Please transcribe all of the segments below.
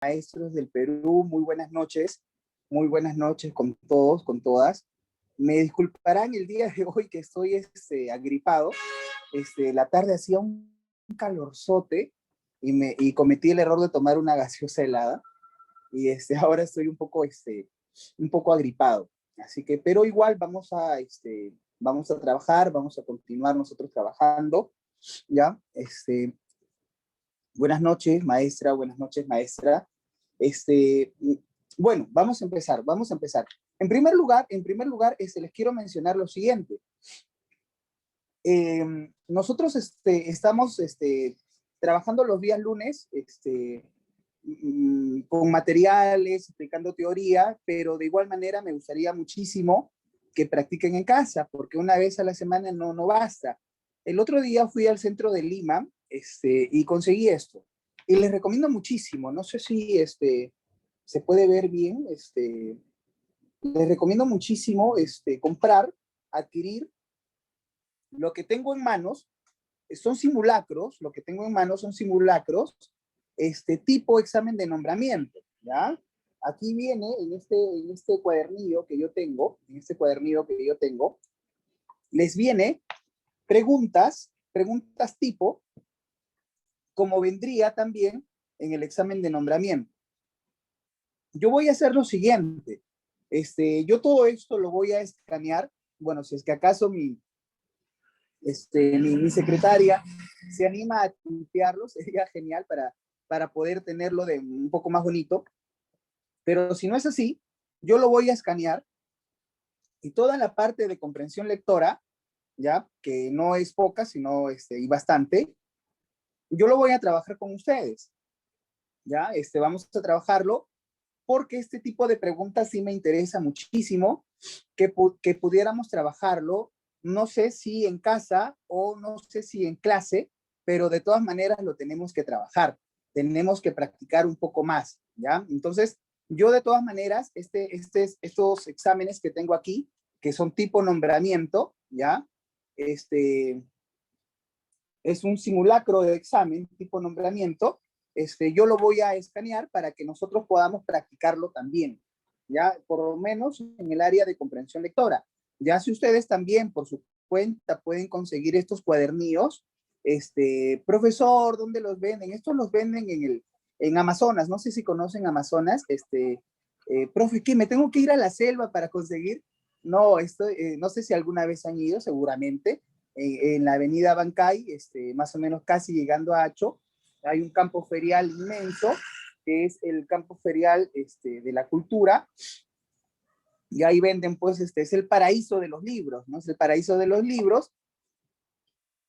maestros del Perú, muy buenas noches con todos, con todas. Me disculparán el día de hoy que estoy agripado. La tarde hacía un calorzote y cometí el error de tomar una gaseosa helada y ahora estoy un poco agripado. Así que, pero igual vamos a trabajar, vamos a continuar nosotros trabajando, ¿ya? Buenas noches, maestra, buenas noches, maestra. Este, bueno, vamos a empezar. En primer lugar, les quiero mencionar lo siguiente. Nosotros estamos trabajando los días lunes con materiales, explicando teoría, pero de igual manera me gustaría muchísimo que practiquen en casa, porque una vez a la semana no basta. El otro día fui al centro de Lima y conseguí esto. Y les recomiendo muchísimo, no sé si se puede ver bien, les recomiendo muchísimo comprar, adquirir lo que tengo en manos, son simulacros, lo que tengo en manos son simulacros, tipo examen de nombramiento, ¿ya? Aquí viene en este cuadernillo que yo tengo, les viene preguntas tipo, como vendría también en el examen de nombramiento. Yo voy a hacer lo siguiente, yo todo esto lo voy a escanear, bueno, si es que acaso mi secretaria se anima a limpiarlo, sería genial para poder tenerlo de un poco más bonito. Pero si no es así, yo lo voy a escanear y toda la parte de comprensión lectora, ya, que no es poca, sino y bastante, yo lo voy a trabajar con ustedes, ya, vamos a trabajarlo porque este tipo de preguntas sí me interesa muchísimo que pudiéramos trabajarlo, no sé si en casa o no sé si en clase, pero de todas maneras lo tenemos que trabajar, tenemos que practicar un poco más, ¿ya? Entonces, yo de todas maneras, estos exámenes que tengo aquí, que son tipo nombramiento, ¿ya? Es un simulacro de examen tipo nombramiento, yo lo voy a escanear para que nosotros podamos practicarlo también, ya por lo menos en el área de comprensión lectora. Ya si ustedes también por su cuenta pueden conseguir estos cuadernillos, profesor, ¿dónde los venden? Estos los venden en Amazonas, no sé si conocen Amazonas, profe, ¿qué? ¿Me tengo que ir a la selva para conseguir? No, no sé si alguna vez han ido, seguramente, en la avenida Bancay, más o menos casi llegando a Hacho, hay un campo ferial inmenso, que es el campo ferial de la cultura, y ahí venden, pues, es el paraíso de los libros, ¿no? Es el paraíso de los libros,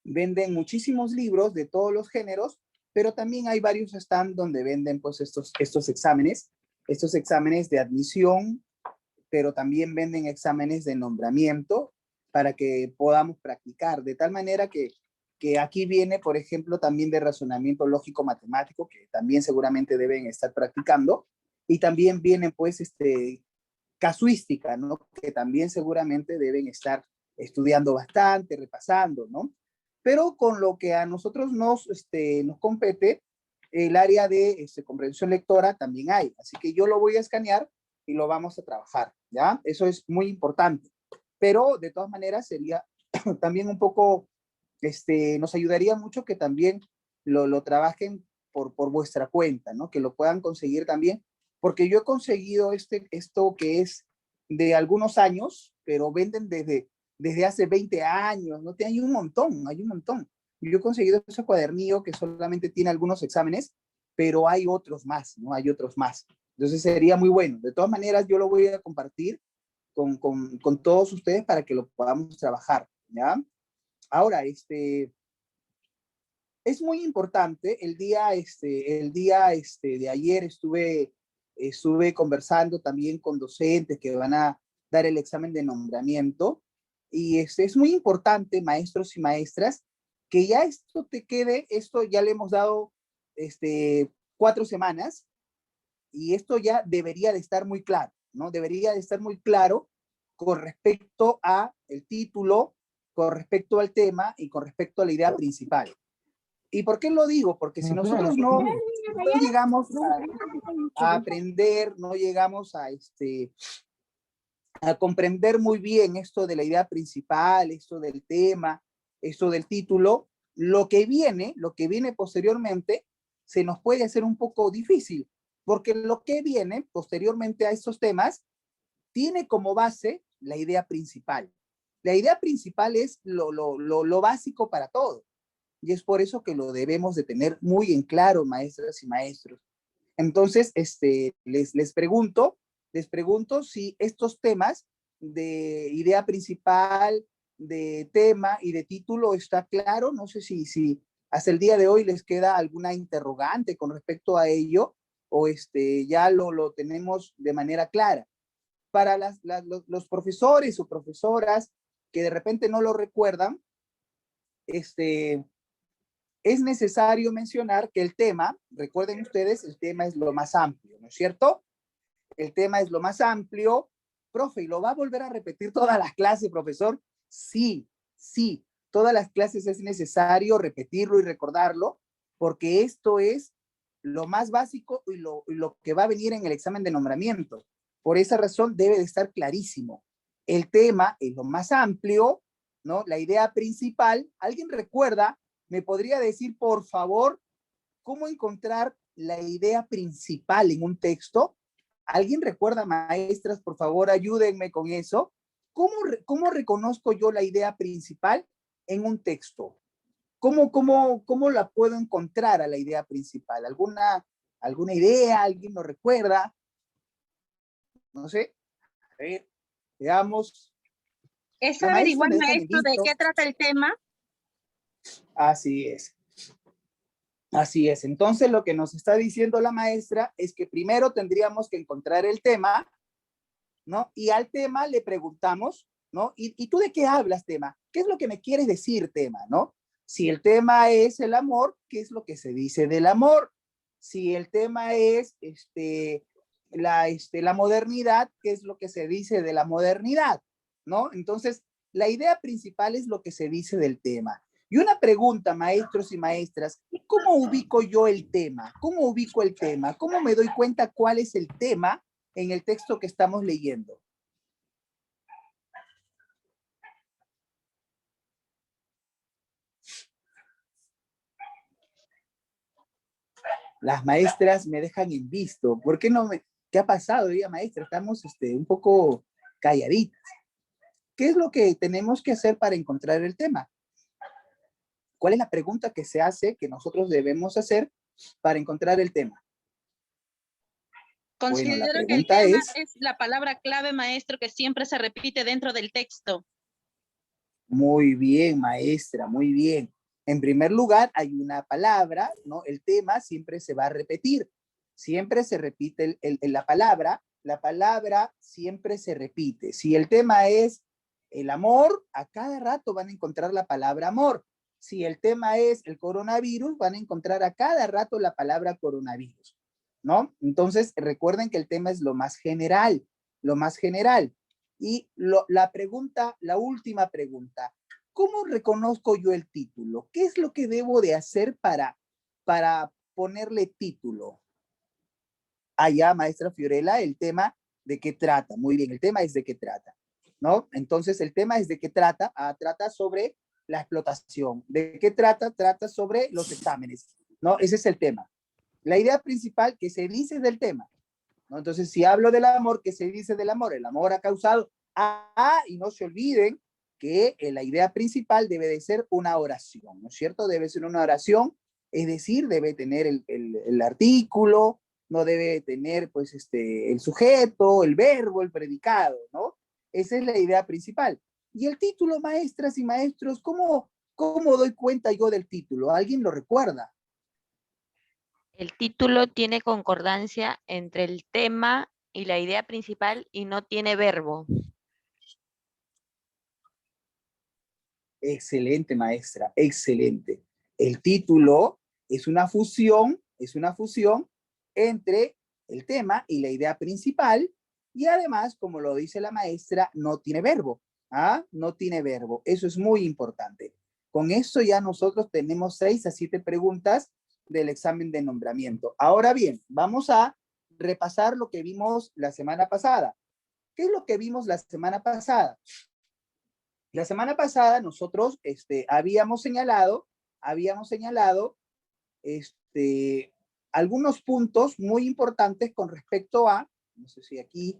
venden muchísimos libros de todos los géneros, pero también hay varios stands donde venden, pues, estos exámenes de admisión, pero también venden exámenes de nombramiento para que podamos practicar, de tal manera que aquí viene, por ejemplo, también de razonamiento lógico matemático, que también seguramente deben estar practicando, y también viene, pues, casuística, ¿no? Que también seguramente deben estar estudiando bastante, repasando, ¿no? Pero con lo que a nosotros nos compete, el área de comprensión lectora también hay, así que yo lo voy a escanear y lo vamos a trabajar, ¿ya? Eso es muy importante, pero de todas maneras sería también un poco, nos ayudaría mucho que también lo trabajen por vuestra cuenta, ¿no? Que lo puedan conseguir también, porque yo he conseguido esto que es de algunos años, pero venden desde hace 20 años, ¿no? Hay un montón, hay un montón. Yo he conseguido ese cuadernillo que solamente tiene algunos exámenes, pero hay otros más, ¿no? Hay otros más. Entonces sería muy bueno. De todas maneras, yo lo voy a compartir con todos ustedes para que lo podamos trabajar, ¿ya? Ahora, es muy importante, el día de ayer estuve conversando también con docentes que van a dar el examen de nombramiento y es muy importante, maestros y maestras, que ya esto te quede, esto ya le hemos dado 4 semanas y esto ya debería de estar muy claro, ¿no? Debería de estar muy claro con respecto a el título, con respecto al tema y con respecto a la idea principal. ¿Y por qué lo digo? Porque si nosotros no llegamos a aprender, no llegamos a comprender muy bien esto de la idea principal, esto del tema, esto del título, lo que viene posteriormente, se nos puede hacer un poco difícil, porque lo que viene posteriormente a estos temas tiene como base la idea principal. La idea principal es lo básico para todo, y es por eso que lo debemos de tener muy en claro, maestras y maestros. Entonces, les pregunto si estos temas de idea principal, de tema y de título está claro. No sé si hasta el día de hoy les queda alguna interrogante con respecto a ello o ya lo tenemos de manera clara. Para los profesores o profesoras que de repente no lo recuerdan, es necesario mencionar que el tema, recuerden ustedes, el tema es lo más amplio, ¿no es cierto? El tema es lo más amplio. Profe, ¿y lo va a volver a repetir todas las clases, profesor? Sí, sí, todas las clases es necesario repetirlo y recordarlo, porque esto es lo más básico y lo que va a venir en el examen de nombramiento. Por esa razón debe de estar clarísimo. El tema es lo más amplio, ¿no? La idea principal. ¿Alguien recuerda? ¿Me podría decir, por favor, cómo encontrar la idea principal en un texto? ¿Alguien recuerda, maestras? Por favor, ayúdenme con eso. ¿Cómo reconozco yo la idea principal en un texto? ¿Cómo la puedo encontrar a la idea principal? ¿Alguna idea? ¿Alguien lo recuerda? No sé. A ver, veamos. Es La maestra averiguar, me dejan en maestro, de visto. qué trata el tema. Así es. Así es. Entonces, lo que nos está diciendo la maestra es que primero tendríamos que encontrar el tema, ¿no? Y al tema le preguntamos, ¿no? ¿Y tú de qué hablas, tema? ¿Qué es lo que me quieres decir, tema, ¿no? Si el tema es el amor, ¿qué es lo que se dice del amor? Si el tema es la modernidad, ¿qué es lo que se dice de la modernidad? ¿No? Entonces, la idea principal es lo que se dice del tema. Y una pregunta, maestros y maestras, ¿cómo ubico yo el tema? ¿Cómo ubico el tema? ¿Cómo me doy cuenta cuál es el tema en el texto que estamos leyendo? Las maestras me dejan en visto. ¿Por qué no me... ¿Qué ha pasado, ella, maestra? Estamos un poco calladitas. ¿Qué es lo que tenemos que hacer para encontrar el tema? ¿Cuál es la pregunta que se hace, que nosotros debemos hacer para encontrar el tema? Bueno, la Considero que el pregunta tema es... es la palabra clave, maestro, que siempre se repite dentro del texto. Muy bien, maestra, muy bien. En primer lugar, hay una palabra, ¿no? El tema siempre se va a repetir. Siempre se repite la palabra siempre se repite. Si el tema es el amor, a cada rato van a encontrar la palabra amor. Si el tema es el coronavirus, van a encontrar a cada rato la palabra coronavirus, ¿no? Entonces, recuerden que el tema es lo más general, lo más general. Y la pregunta, la última pregunta, ¿cómo reconozco yo el título? ¿Qué es lo que debo de hacer para ponerle título? Allá, maestra Fiorella, el tema de qué trata. Muy bien, el tema es de qué trata, ¿no? Entonces, el tema es de qué trata. Trata sobre la explotación. ¿De qué trata? Trata sobre los exámenes, ¿no? Ese es el tema. La idea principal que se dice del tema, ¿no? Entonces, si hablo del amor, ¿qué se dice del amor? El amor ha causado... y no se olviden que la idea principal debe de ser una oración, ¿no es cierto? Debe ser una oración, es decir, debe tener el artículo, no debe tener, pues, el sujeto, el verbo, el predicado, ¿no? Esa es la idea principal. Y el título, maestras y maestros, ¿cómo doy cuenta yo del título? ¿Alguien lo recuerda? El título tiene concordancia entre el tema y la idea principal y no tiene verbo. Excelente, maestra, excelente. El título es una fusión entre el tema y la idea principal y además, como lo dice la maestra, no tiene verbo. ¿Ah? No tiene verbo. Eso es muy importante. Con eso ya nosotros tenemos 6 a 7 preguntas del examen de nombramiento. Ahora bien, vamos a repasar lo que vimos la semana pasada. ¿Qué es lo que vimos la semana pasada? La semana pasada nosotros habíamos señalado algunos puntos muy importantes con respecto a, no sé si aquí,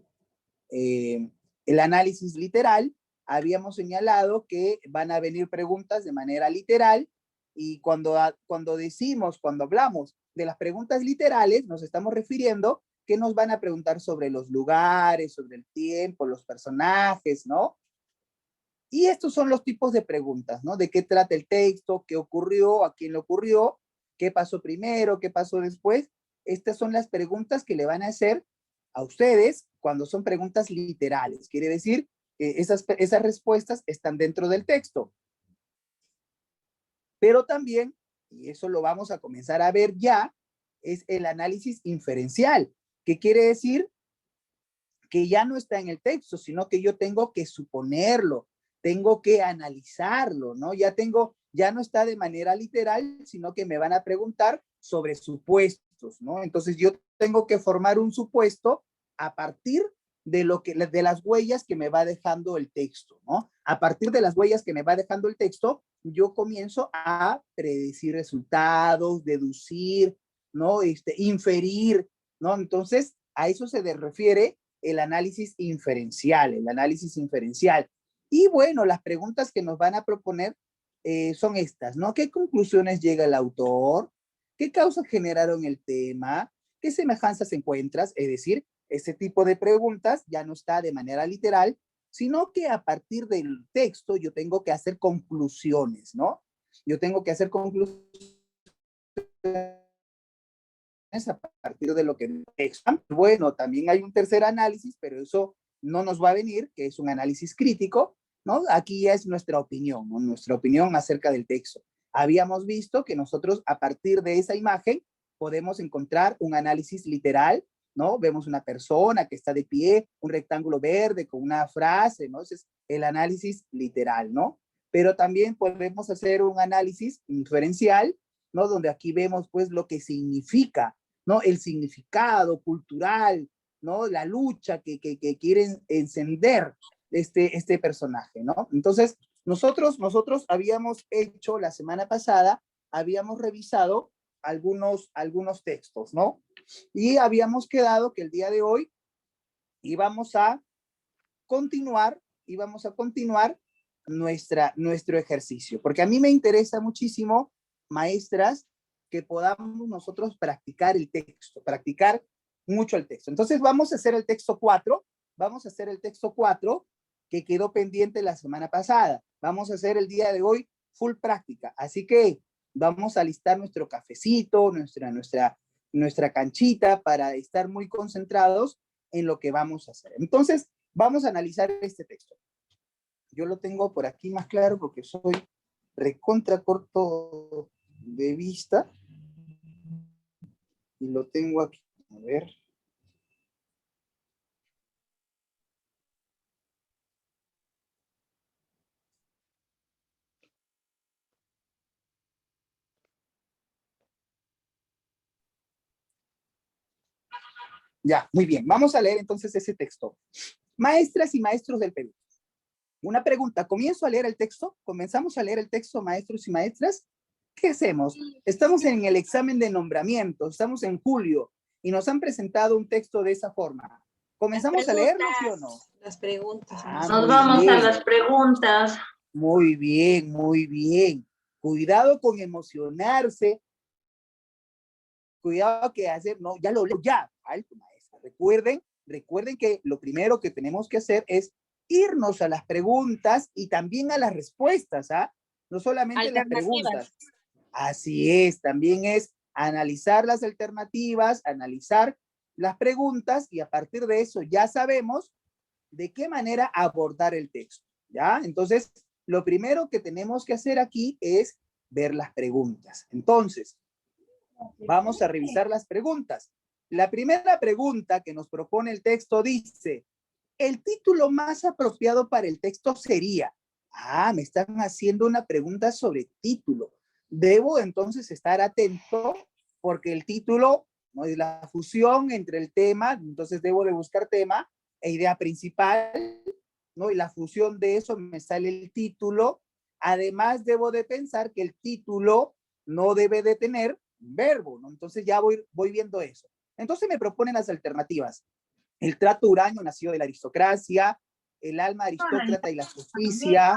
el análisis literal. Habíamos señalado que van a venir preguntas de manera literal, y cuando hablamos de las preguntas literales, nos estamos refiriendo que nos van a preguntar sobre los lugares, sobre el tiempo, los personajes, ¿no? Y estos son los tipos de preguntas, ¿no? ¿De qué trata el texto? ¿Qué ocurrió? ¿A quién le ocurrió? ¿Qué pasó primero? ¿Qué pasó después? Estas son las preguntas que le van a hacer a ustedes cuando son preguntas literales. Quiere decir que esas respuestas están dentro del texto. Pero también, y eso lo vamos a comenzar a ver ya, es el análisis inferencial, que quiere decir que ya no está en el texto, sino que yo tengo que suponerlo, tengo que analizarlo, ¿no? Ya no está de manera literal, sino que me van a preguntar sobre supuestos, ¿no? Entonces yo tengo que formar un supuesto a partir de las huellas que me va dejando el texto, ¿no? A partir de las huellas que me va dejando el texto, yo comienzo a predecir resultados, deducir, ¿no? Inferir, ¿no? Entonces, a eso se refiere el análisis inferencial, Y bueno, las preguntas que nos van a proponer son estas, ¿no? ¿Qué conclusiones llega el autor? ¿Qué causas generaron el tema? ¿Qué semejanzas encuentras? Es decir, ese tipo de preguntas ya no está de manera literal, sino que a partir del texto yo tengo que hacer conclusiones, ¿no? Yo tengo que hacer conclusiones a partir de lo que texto. Bueno, también hay un tercer análisis, pero eso no nos va a venir, que es un análisis crítico, ¿no? Aquí ya es nuestra opinión, ¿no? Nuestra opinión acerca del texto. Habíamos visto que nosotros a partir de esa imagen podemos encontrar un análisis literal, ¿no? Vemos una persona que está de pie, un rectángulo verde con una frase, ¿no? Ese es el análisis literal, ¿no? Pero también podemos hacer un análisis inferencial, ¿no? Donde aquí vemos pues lo que significa, ¿no? El significado cultural, ¿no? La lucha que quieren encender este personaje, ¿no? Entonces, nosotros habíamos hecho la semana pasada, habíamos revisado algunos textos, ¿no? Y habíamos quedado que el día de hoy íbamos a continuar nuestro ejercicio, porque a mí me interesa muchísimo, maestras, que podamos nosotros practicar el texto, practicar mucho el texto. Entonces vamos a hacer el texto 4, que quedó pendiente la semana pasada. Vamos a hacer el día de hoy full práctica, así que vamos a alistar nuestro cafecito, nuestra canchita para estar muy concentrados en lo que vamos a hacer. Entonces, vamos a analizar este texto. Yo lo tengo por aquí más claro porque soy recontra corto de vista. Y lo tengo aquí. A ver. Ya, muy bien. Vamos a leer entonces ese texto. Maestras y maestros del Perú. Una pregunta. ¿Comienzo a leer el texto? ¿Comenzamos a leer el texto, maestros y maestras? ¿Qué hacemos? Estamos en el examen de nombramiento, estamos en julio y nos han presentado un texto de esa forma. ¿Comenzamos a leerlo, sí o no? Las preguntas. Nos vamos a las preguntas. Muy bien, muy bien. Cuidado con emocionarse. Cuidado que hacer, no, ya lo leo, ya. Alto, maestra. Recuerden que lo primero que tenemos que hacer es irnos a las preguntas y también a las respuestas, ¿ah? No solamente las preguntas. Así es, también es analizar las alternativas, analizar las preguntas y a partir de eso ya sabemos de qué manera abordar el texto, ¿ya? Entonces, lo primero que tenemos que hacer aquí es ver las preguntas. Entonces, vamos a revisar las preguntas. La primera pregunta que nos propone el texto dice, el título más apropiado para el texto sería, Ah, me están haciendo una pregunta sobre título. Debo entonces estar atento porque el título, ¿no?, es la fusión entre el tema, entonces debo de buscar tema e idea principal, ¿no? Y la fusión de eso me sale el título. Además, debo de pensar que el título no debe de tener verbo, ¿no? Entonces ya voy viendo eso. Entonces me proponen las alternativas. El trato huraño nació de la aristocracia, el alma aristócrata y la justicia,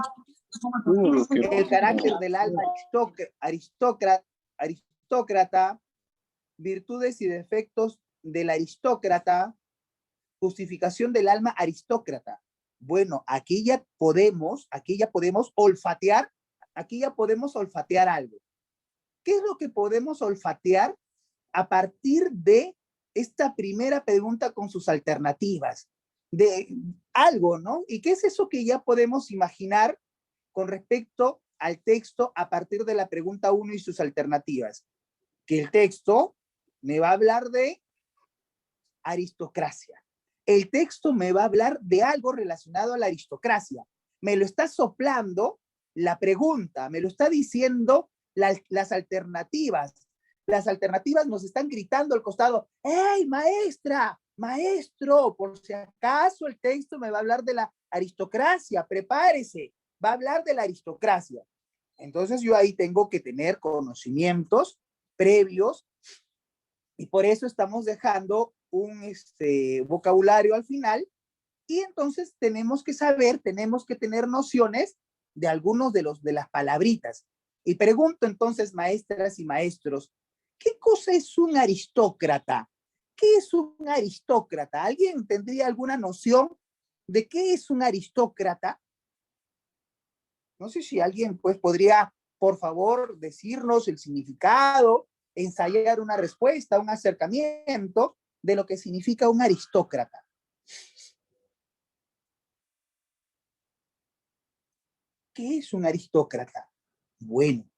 el carácter del alma aristócrata, virtudes y defectos del aristócrata, justificación del alma aristócrata. Bueno, aquí ya podemos olfatear, algo. ¿Qué es lo que podemos olfatear a partir de esta primera pregunta con sus alternativas? De algo, ¿no? ¿Y qué es eso que ya podemos imaginar con respecto al texto a partir de la pregunta 1 y sus alternativas? Que el texto me va a hablar de aristocracia. El texto me va a hablar de algo relacionado a la aristocracia. Me lo está soplando la pregunta, me lo está diciendo las alternativas. Las alternativas nos están gritando al costado: ¡hey, maestra, maestro! Por si acaso el texto me va a hablar de la aristocracia, prepárese, va a hablar de la aristocracia. Entonces yo ahí tengo que tener conocimientos previos y por eso estamos dejando un vocabulario al final, y entonces tenemos que saber, tenemos que tener nociones de algunos de las palabritas. Y pregunto entonces, maestras y maestros, ¿qué cosa es un aristócrata? ¿Qué es un aristócrata? ¿Alguien tendría alguna noción de qué es un aristócrata? No sé si alguien pues podría, por favor, decirnos el significado, ensayar una respuesta, un acercamiento de lo que significa un aristócrata. ¿Qué es un aristócrata? Bueno,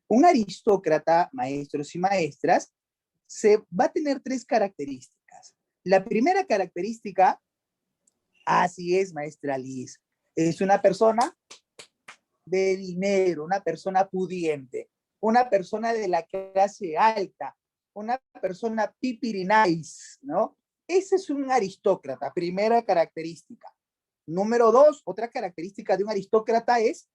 un aristócrata, maestros y maestras, se va a tener 3 características. La primera característica, así es, maestra Liz, es una persona de dinero, una persona pudiente, una persona de la clase alta, una persona pipirinais, ¿no? Ese es un aristócrata, primera característica. Número 2, otra característica de un aristócrata es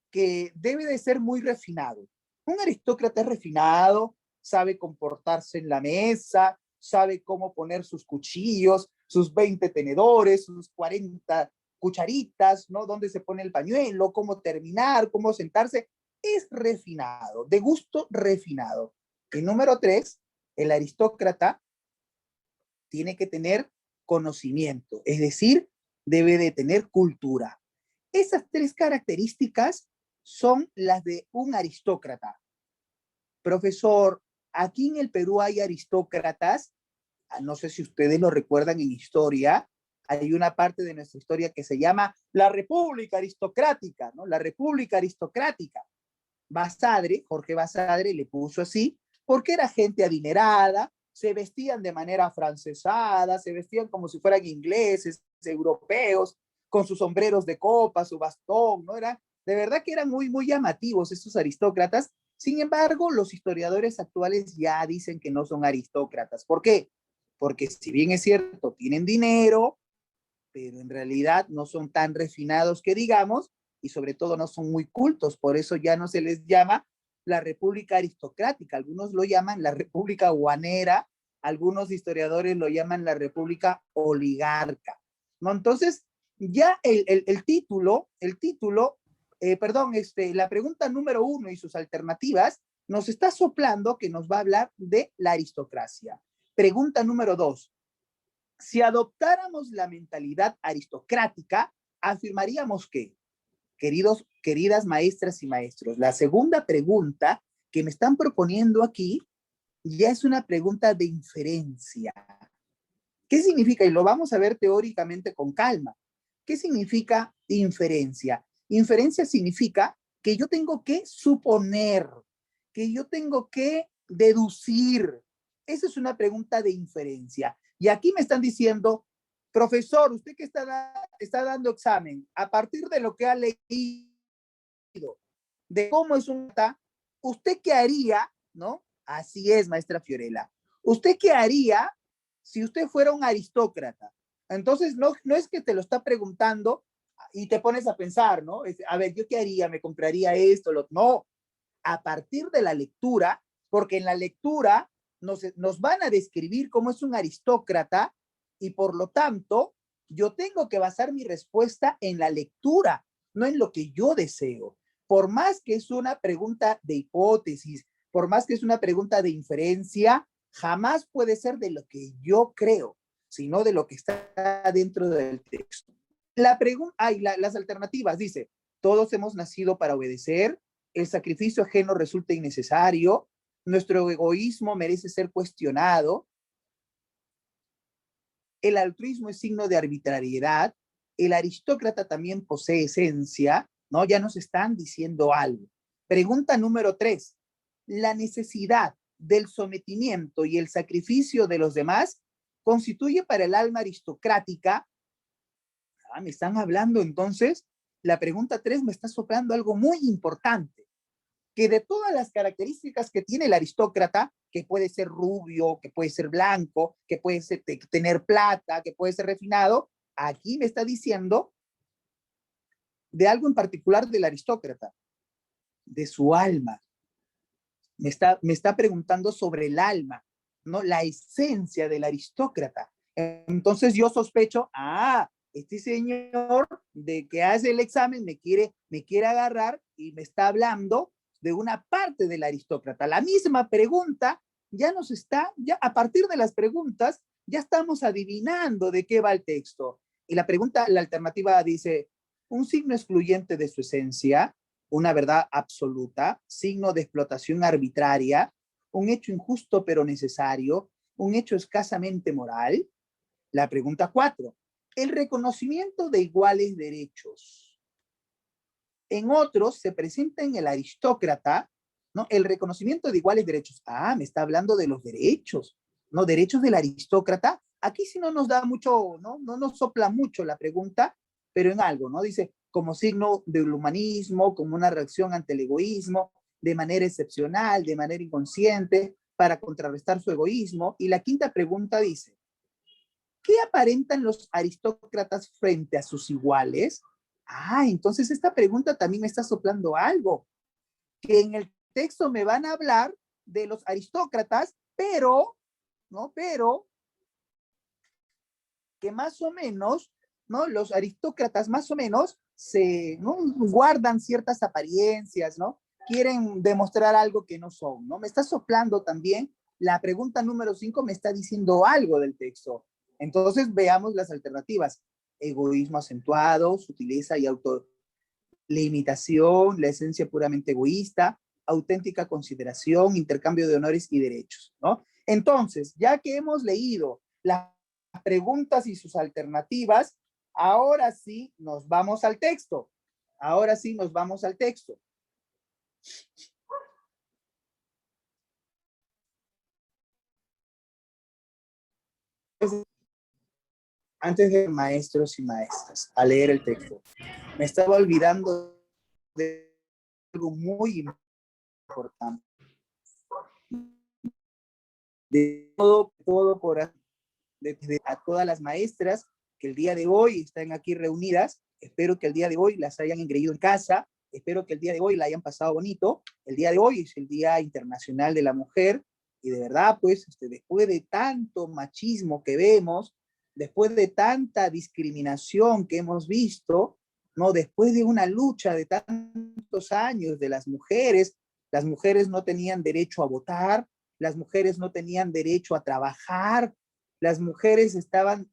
que debe de ser muy refinado. Un aristócrata es refinado, sabe comportarse en la mesa, sabe cómo poner sus cuchillos, sus 20 tenedores, sus 40 cucharitas, ¿no? Dónde se pone el pañuelo, cómo terminar, cómo sentarse. Es refinado, de gusto refinado. Y número 3, el aristócrata tiene que tener conocimiento, es decir, debe de tener cultura. Esas 3 características son las de un aristócrata. Profesor, aquí en el Perú hay aristócratas, no sé si ustedes lo recuerdan en historia, hay una parte de nuestra historia que se llama la República Aristocrática, ¿no? La República Aristocrática. Basadre, Jorge Basadre le puso así, porque era gente adinerada, se vestían de manera afrancesada, se vestían como si fueran ingleses, europeos, con sus sombreros de copa, su bastón, ¿no? Era, de verdad que eran muy, muy llamativos estos aristócratas. Sin embargo, los historiadores actuales ya dicen que no son aristócratas. ¿Por qué? Porque si bien es cierto, tienen dinero, pero en realidad no son tan refinados que digamos, y sobre todo no son muy cultos, por eso ya no se les llama la República Aristocrática, algunos lo llaman la República Guanera, algunos historiadores lo llaman la República Oligarca, ¿no? Entonces, ya el título, la pregunta número 1 y sus alternativas nos está soplando que nos va a hablar de la aristocracia. Pregunta número 2. Si adoptáramos la mentalidad aristocrática, afirmaríamos que, queridas maestras y maestros, la segunda pregunta que me están proponiendo aquí ya es una pregunta de inferencia. ¿Qué significa? Y lo vamos a ver teóricamente con calma. ¿Qué significa inferencia? Inferencia significa que yo tengo que suponer, que yo tengo que deducir. Esa es una pregunta de inferencia. Y aquí me están diciendo, profesor, usted que está dando examen, a partir de lo que ha leído, de cómo es un ¿usted qué haría, no? Así es, maestra Fiorella. ¿Usted qué haría si usted fuera un aristócrata? Entonces, no es que te lo está preguntando y te pones a pensar, ¿no? A ver, ¿yo qué haría? ¿Me compraría esto? No, a partir de la lectura, porque en la lectura nos van a describir cómo es un aristócrata y por lo tanto, yo tengo que basar mi respuesta en la lectura, no en lo que yo deseo. Por más que es una pregunta de hipótesis, por más que es una pregunta de inferencia, jamás puede ser de lo que yo creo, sino de lo que está dentro del texto. Las alternativas, dice, todos hemos nacido para obedecer, el sacrificio ajeno resulta innecesario, nuestro egoísmo merece ser cuestionado, el altruismo es signo de arbitrariedad, el aristócrata también posee esencia, ¿no? Ya nos están diciendo algo. Pregunta número 3. La necesidad del sometimiento y el sacrificio de los demás constituye para el alma aristocrática. Me están hablando entonces, la pregunta 3 me está soplando algo muy importante, que de todas las características que tiene el aristócrata, que puede ser rubio, que puede ser blanco, que puede ser, tener plata, que puede ser refinado, aquí me está diciendo de algo en particular del aristócrata, de su alma. Me está preguntando sobre el alma, ¿no? La esencia del aristócrata. Entonces yo sospecho, este señor de que hace el examen me quiere agarrar y me está hablando de una parte del aristócrata. La misma pregunta ya a partir de las preguntas, ya estamos adivinando de qué va el texto. Y la alternativa dice, un signo excluyente de su esencia, una verdad absoluta, signo de explotación arbitraria, un hecho injusto pero necesario, un hecho escasamente moral. La pregunta 4, el reconocimiento de iguales derechos. En otros se presenta en el aristócrata, ¿no? El reconocimiento de iguales derechos. Me está hablando de los derechos, ¿no? Derechos del aristócrata. Aquí sí no nos da mucho, ¿no? No nos sopla mucho la pregunta, pero en algo, ¿no? Dice, como signo del humanismo, como una reacción ante el egoísmo, de manera excepcional, de manera inconsciente, para contrarrestar su egoísmo. Y la quinta pregunta dice, ¿qué aparentan los aristócratas frente a sus iguales? Entonces esta pregunta también me está soplando algo, que en el texto me van a hablar de los aristócratas, pero que más o menos, ¿no? Los aristócratas más o menos ¿no? guardan ciertas apariencias, ¿no? Quieren demostrar algo que no son, ¿no? Me está soplando también, la pregunta número 5 me está diciendo algo del texto. Entonces veamos las alternativas. Egoísmo acentuado, sutileza y autolimitación, la esencia puramente egoísta, auténtica consideración, intercambio de honores y derechos, ¿no? Entonces, ya que hemos leído las preguntas y sus alternativas, ahora sí nos vamos al texto. Ahora sí nos vamos al texto. Antes de maestros y maestras, a leer el texto, me estaba olvidando de algo muy importante. De todo por desde a todas las maestras que el día de hoy están aquí reunidas, espero que el día de hoy las hayan engreído en casa, espero que el día de hoy la hayan pasado bonito. El día de hoy es el Día Internacional de la Mujer y de verdad, pues, después de tanto machismo que vemos, después de tanta discriminación que hemos visto, ¿no? Después de una lucha de tantos años de las mujeres no tenían derecho a votar, las mujeres no tenían derecho a trabajar, las mujeres estaban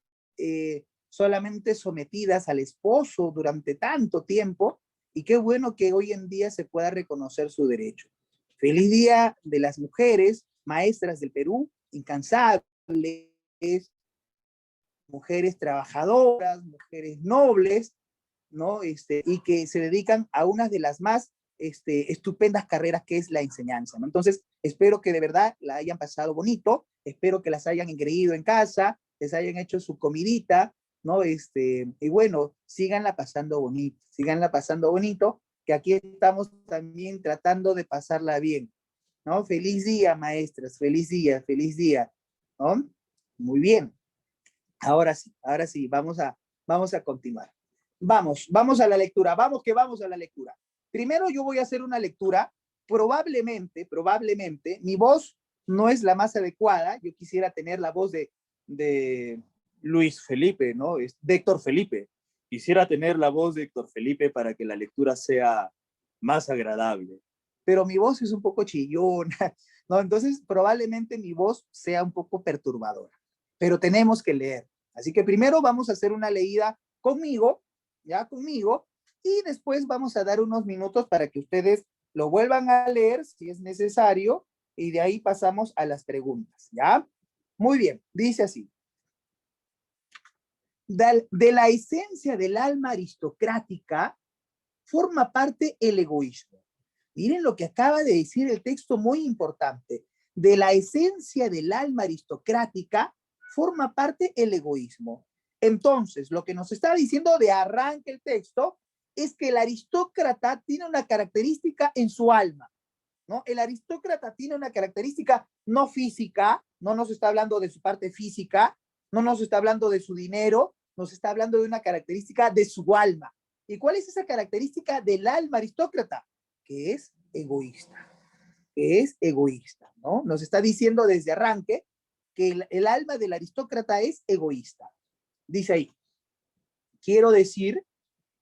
solamente sometidas al esposo durante tanto tiempo, y qué bueno que hoy en día se pueda reconocer su derecho. Feliz Día de las Mujeres, maestras del Perú, incansables, mujeres trabajadoras, mujeres nobles, ¿no? Y que se dedican a una de las más estupendas carreras que es la enseñanza, ¿no? Entonces, espero que de verdad la hayan pasado bonito, espero que las hayan engreído en casa, les hayan hecho su comidita, ¿no? Y bueno, síganla pasando bonito, que aquí estamos también tratando de pasarla bien, ¿no? Feliz día, maestras, feliz día, ¿no? Muy bien. Ahora sí, vamos a continuar. Vamos a la lectura, vamos a la lectura. Primero yo voy a hacer una lectura, probablemente, mi voz no es la más adecuada, yo quisiera tener la voz de Luis Felipe, ¿no? De Héctor Felipe. Quisiera tener la voz de Héctor Felipe para que la lectura sea más agradable. Pero mi voz es un poco chillona, ¿no? Entonces probablemente mi voz sea un poco perturbadora, pero tenemos que leer. Así que primero vamos a hacer una leída conmigo, y después vamos a dar unos minutos para que ustedes lo vuelvan a leer si es necesario, y de ahí pasamos a las preguntas, ¿ya? Muy bien, dice así. De la esencia del alma aristocrática forma parte el egoísmo. Miren lo que acaba de decir el texto, muy importante. De la esencia del alma aristocrática forma parte el egoísmo. Entonces, lo que nos está diciendo de arranque el texto es que el aristócrata tiene una característica en su alma, ¿no? El aristócrata tiene una característica no física, no nos está hablando de su parte física, no nos está hablando de su dinero, nos está hablando de una característica de su alma. ¿Y cuál es esa característica del alma aristócrata? Que es egoísta, ¿no? Nos está diciendo desde arranque que el alma del aristócrata es egoísta. Dice ahí, quiero decir,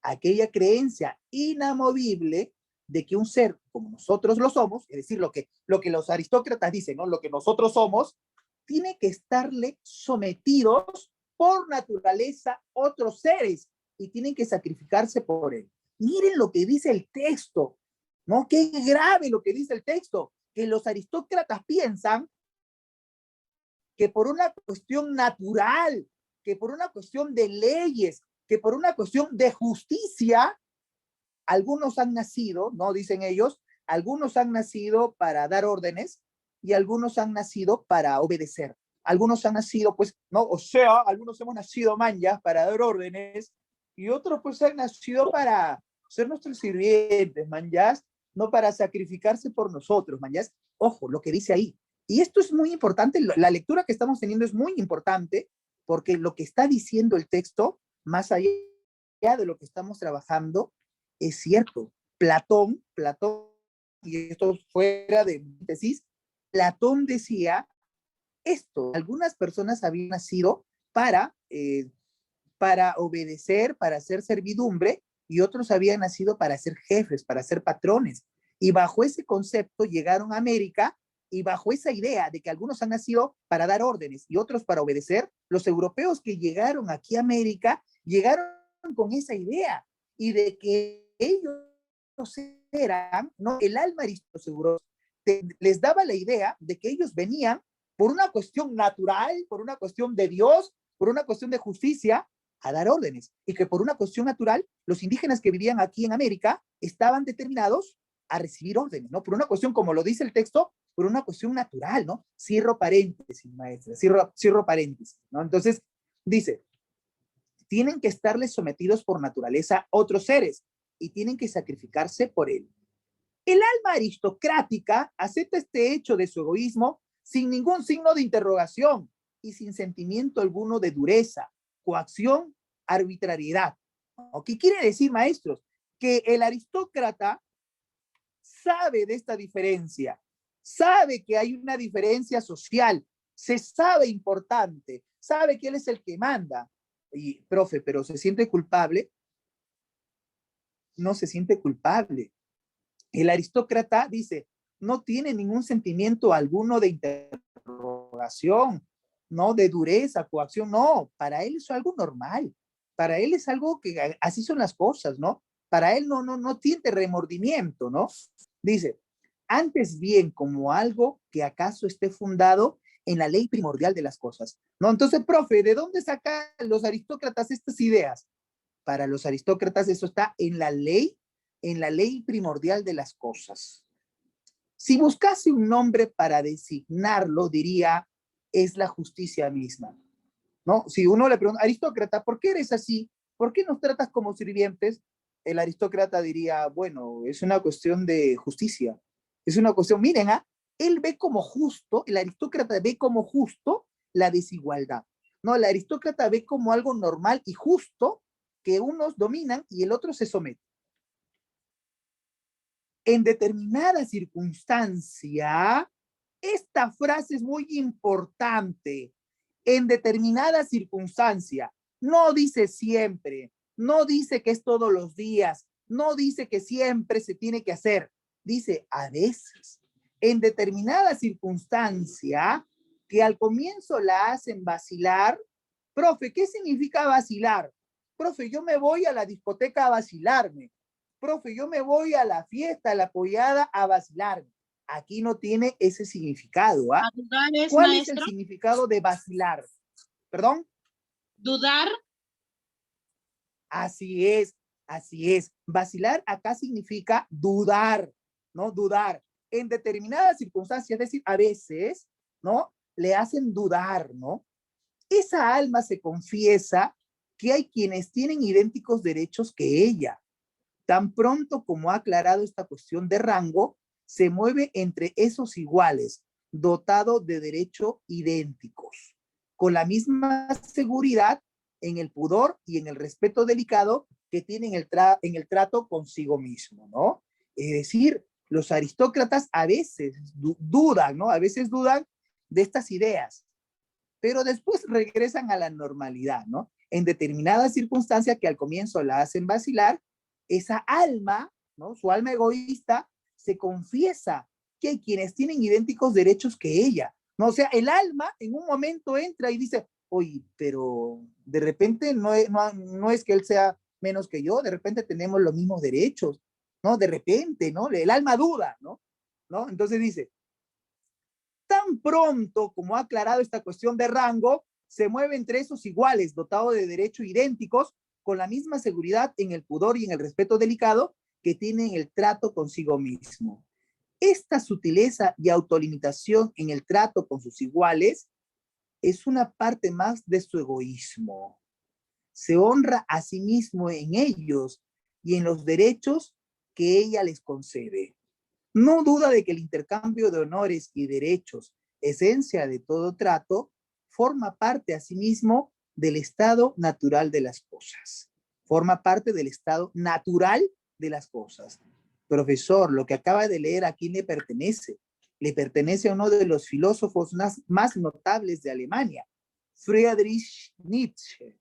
aquella creencia inamovible de que un ser como nosotros lo somos, es decir, lo que los aristócratas dicen, ¿no? Lo que nosotros somos, tiene que estarle sometidos por naturaleza otros seres y tienen que sacrificarse por él. Miren lo que dice el texto, ¿no? Qué grave lo que dice el texto, que los aristócratas piensan que por una cuestión natural, que por una cuestión de leyes, que por una cuestión de justicia, algunos han nacido, ¿no? Dicen ellos, algunos han nacido para dar órdenes y algunos han nacido para obedecer. Algunos han nacido, pues, ¿no? O sea, algunos hemos nacido manjas para dar órdenes y otros, pues, han nacido para ser nuestros sirvientes, manjas, no para sacrificarse por nosotros, manjas. Ojo, lo que dice ahí. Y esto es muy importante, la lectura que estamos teniendo es muy importante porque lo que está diciendo el texto, más allá de lo que estamos trabajando, es cierto. Platón, y esto fuera de tesis, Platón decía esto, algunas personas habían nacido para obedecer, para hacer servidumbre, y otros habían nacido para ser jefes, para ser patrones. Y bajo ese concepto llegaron a América, y bajo esa idea de que algunos han nacido para dar órdenes y otros para obedecer, los europeos que llegaron aquí a América, llegaron con esa idea, y de que ellos eran, ¿no? El alma aristócrata les daba la idea de que ellos venían por una cuestión natural, por una cuestión de Dios, por una cuestión de justicia, a dar órdenes. Y que por una cuestión natural, los indígenas que vivían aquí en América estaban determinados a recibir órdenes, ¿no? Por una cuestión, como lo dice el texto, por una cuestión natural, ¿no? Cierro paréntesis, maestra, cierro paréntesis, ¿no? Entonces, dice, tienen que estarles sometidos por naturaleza otros seres y tienen que sacrificarse por él. El alma aristocrática acepta este hecho de su egoísmo sin ningún signo de interrogación y sin sentimiento alguno de dureza, coacción, arbitrariedad. ¿Qué quiere decir, maestros? Que el aristócrata sabe de esta diferencia, sabe que hay una diferencia social, se sabe importante, sabe que él es el que manda. Y, profe, pero ¿se siente culpable? No se siente culpable. El aristócrata dice, no tiene ningún sentimiento alguno de interrogación, no de dureza, coacción, no, para él es algo normal, para él es algo que así son las cosas, ¿no? Para él no tiene remordimiento, ¿no? Dice, antes bien como algo que acaso esté fundado en la ley primordial de las cosas, ¿no? Entonces, profe, ¿de dónde sacan los aristócratas estas ideas? Para los aristócratas eso está en la ley primordial de las cosas. Si buscase un nombre para designarlo, diría, es la justicia misma, ¿no? Si uno le pregunta, aristócrata, ¿por qué eres así? ¿Por qué nos tratas como sirvientes? el aristócrata diría, bueno, es una cuestión de justicia. Es una cuestión, miren, él ve como justo, el aristócrata ve como justo la desigualdad. No, el aristócrata ve como algo normal y justo que unos dominan y el otro se somete. En determinada circunstancia, esta frase es muy importante. En determinada circunstancia, no dice siempre, no dice que es todos los días, no dice que siempre se tiene que hacer, dice a veces. En determinada circunstancia, que al comienzo la hacen vacilar. Profe, ¿qué significa vacilar? Profe, yo me voy a la discoteca a vacilarme. Profe, yo me voy a la fiesta, a la pollada a vacilarme. Aquí no tiene ese significado. A dudar es, ¿Cuál es el maestro. significado de vacilar? ¿Perdón? Dudar. Así es, así es. Vacilar acá significa dudar, ¿no? Dudar. En determinadas circunstancias, es decir, a veces, ¿no? Le hacen dudar, ¿no? Esa alma se confiesa que hay quienes tienen idénticos derechos que ella. Tan pronto como ha aclarado esta cuestión de rango, se mueve entre esos iguales, dotado de derechos idénticos, con la misma seguridad en el pudor y en el respeto delicado que tienen en el trato consigo mismo, ¿no? Es decir, los aristócratas a veces dudan, ¿no? A veces dudan de estas ideas, pero después regresan a la normalidad, ¿no? En determinadas circunstancias que al comienzo la hacen vacilar, esa alma, ¿no? Su alma egoísta se confiesa que hay quienes tienen idénticos derechos que ella, ¿no? O sea, el alma en un momento entra y dice, oye, pero de repente no es que él sea menos que yo, de repente tenemos los mismos derechos, ¿no? De repente, ¿no? El alma duda, ¿no? ¿No? Entonces dice, tan pronto como ha aclarado esta cuestión de rango, se mueve entre esos iguales, dotados de derechos idénticos, con la misma seguridad en el pudor y en el respeto delicado que tienen el trato consigo mismo. Esta sutileza y autolimitación en el trato con sus iguales es una parte más de su egoísmo. Se honra a sí mismo en ellos y en los derechos que ella les concede. No duda de que el intercambio de honores y derechos, esencia de todo trato, forma parte asimismo del estado natural de las cosas. Forma parte del estado natural de las cosas. Profesor, lo que acaba de leer, ¿a quién le pertenece? Le pertenece a uno de los filósofos más notables de Alemania, Friedrich Nietzsche.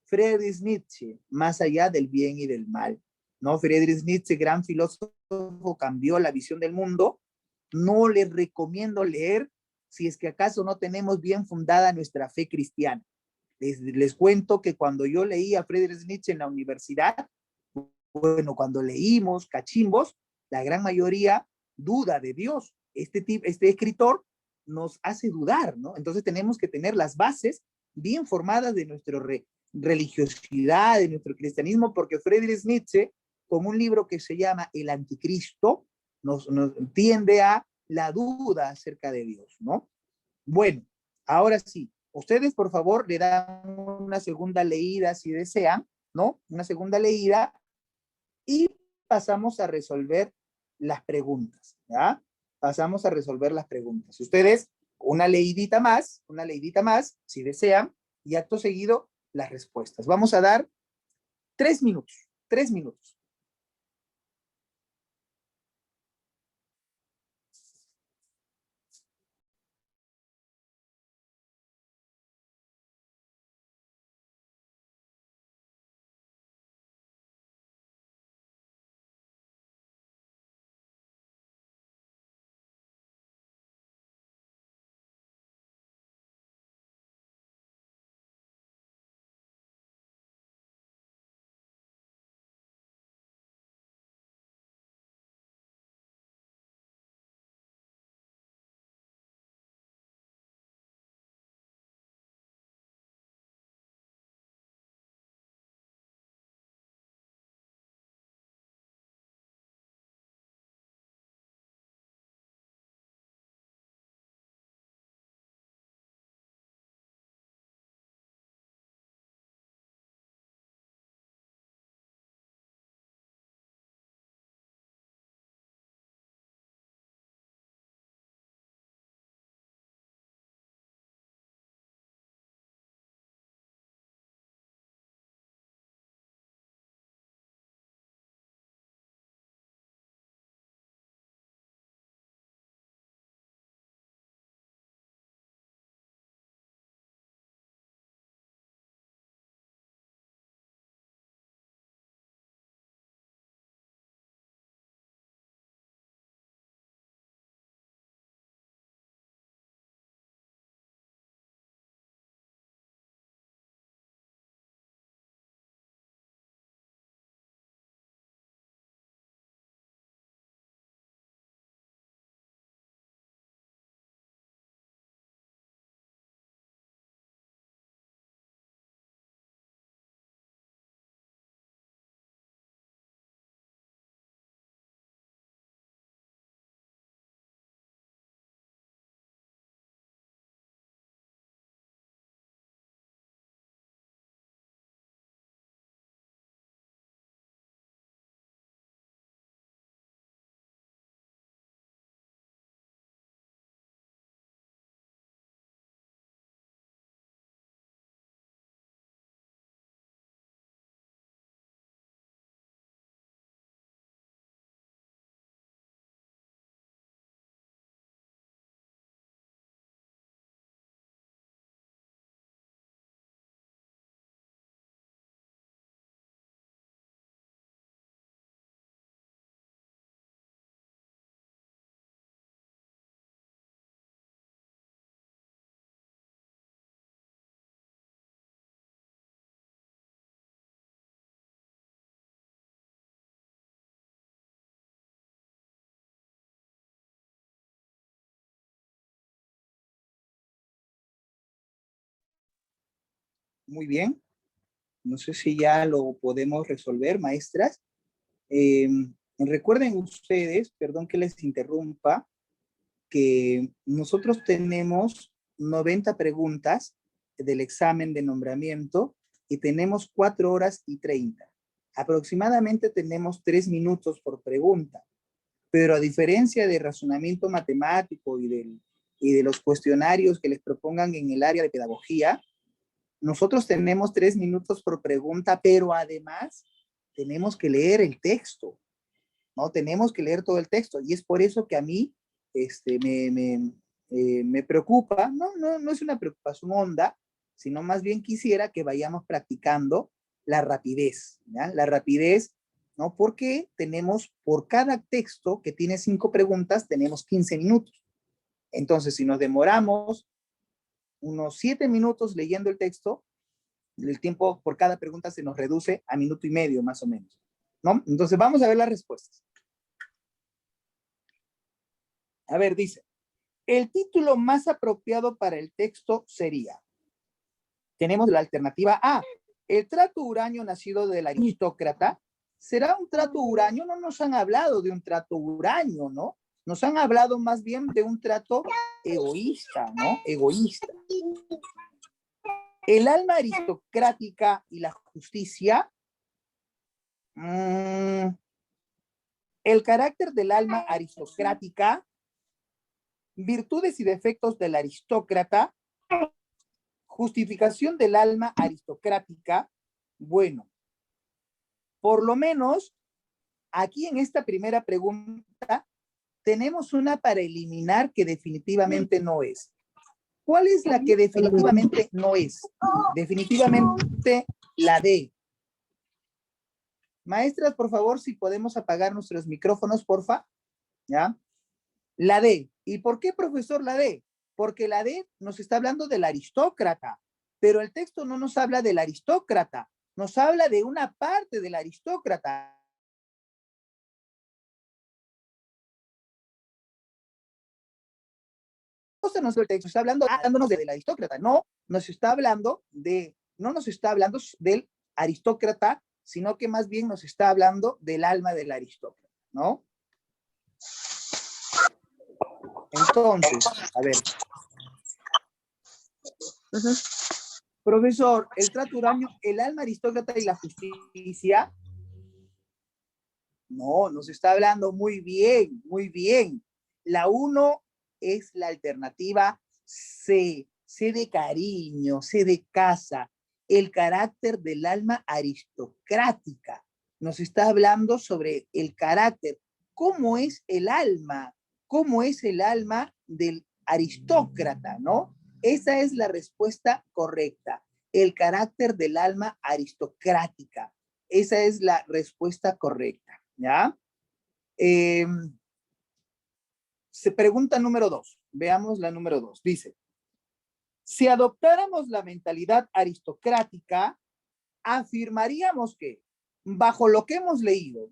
Friedrich Nietzsche, más allá del bien y del mal. ¿No? Friedrich Nietzsche, gran filósofo, cambió la visión del mundo. No les recomiendo leer si es que acaso no tenemos bien fundada nuestra fe cristiana. Les cuento que cuando yo leí a Friedrich Nietzsche en la universidad, bueno, cuando leímos cachimbos, la gran mayoría duda de Dios. Este escritor nos hace dudar, ¿no? Entonces tenemos que tener las bases bien formadas de nuestra religiosidad, de nuestro cristianismo, porque Friedrich Nietzsche, con un libro que se llama El Anticristo, nos tiende a la duda acerca de Dios, ¿no? Bueno, ahora sí, ustedes por favor le dan una segunda leída si desean, ¿no? Una segunda leída y pasamos a resolver las preguntas, ¿ya? Pasamos a resolver las preguntas. Ustedes, una leidita más, si desean, y acto seguido, las respuestas. Vamos a dar 3 minutos, 3 minutos. Muy bien. No sé si ya lo podemos resolver, maestras. Recuerden ustedes, perdón que les interrumpa, que nosotros tenemos 90 preguntas del examen de nombramiento y tenemos 4 horas y 30. Aproximadamente tenemos 3 minutos por pregunta, pero a diferencia de razonamiento matemático y de los cuestionarios que les propongan en el área de pedagogía, nosotros tenemos 3 minutos por pregunta, pero además tenemos que leer el texto, ¿no? Tenemos que leer todo el texto y es por eso que a mí me preocupa, no es una preocupación honda, sino más bien quisiera que vayamos practicando la rapidez, ¿ya? La rapidez, ¿no? Porque tenemos, por cada texto que tiene 5 preguntas, tenemos 15 minutos. Entonces, si nos demoramos unos 7 minutos leyendo el texto, el tiempo por cada pregunta se nos reduce a minuto y medio, más o menos, ¿no? Entonces, vamos a ver las respuestas. A ver, dice, el título más apropiado para el texto sería, tenemos la alternativa A, el trato huraño nacido del aristócrata. ¿Será un trato huraño? No nos han hablado de un trato huraño, ¿no? Nos han hablado más bien de un trato egoísta, ¿no? Egoísta. El alma aristocrática y la justicia. El carácter del alma aristocrática. Virtudes y defectos del aristócrata. Justificación del alma aristocrática. Bueno, por lo menos aquí en esta primera pregunta tenemos una para eliminar que definitivamente no es. ¿Cuál es la que definitivamente no es? Definitivamente la D. Maestras, por favor, si podemos apagar nuestros micrófonos, porfa. ¿Ya? La D. ¿Y por qué, profesor, la D? Porque la D nos está hablando del aristócrata, pero el texto no nos habla del aristócrata, nos habla de una parte del aristócrata. El texto está hablándonos del aristócrata, no nos está hablando del aristócrata, sino que más bien nos está hablando del alma del aristócrata, ¿no? Entonces, a ver. Profesor, el trato huraño, el alma aristócrata y la justicia. No, nos está hablando muy bien, muy bien. La 1 es la alternativa C. C de cariño, C de casa. El carácter del alma aristocrática. Nos está hablando sobre el carácter. ¿Cómo es el alma? ¿Cómo es el alma del aristócrata, no? Esa es la respuesta correcta. El carácter del alma aristocrática. Esa es la respuesta correcta, ¿ya? Se pregunta número 2. Veamos la número 2. Dice, si adoptáramos la mentalidad aristocrática, afirmaríamos que, bajo lo que hemos leído,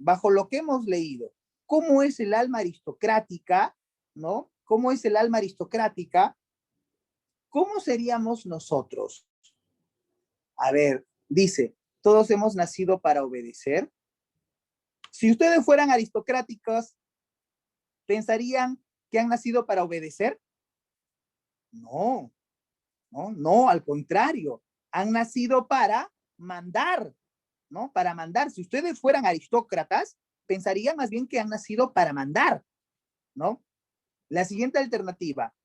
¿cómo es el alma aristocrática? ¿No? ¿Cómo es el alma aristocrática? ¿Cómo seríamos nosotros? A ver, dice, todos hemos nacido para obedecer. Si ustedes fueran aristocráticos, ¿pensarían que han nacido para obedecer? No, al contrario, han nacido para mandar, ¿no? Para mandar. Si ustedes fueran aristócratas, pensarían más bien que han nacido para mandar, ¿no? La siguiente alternativa,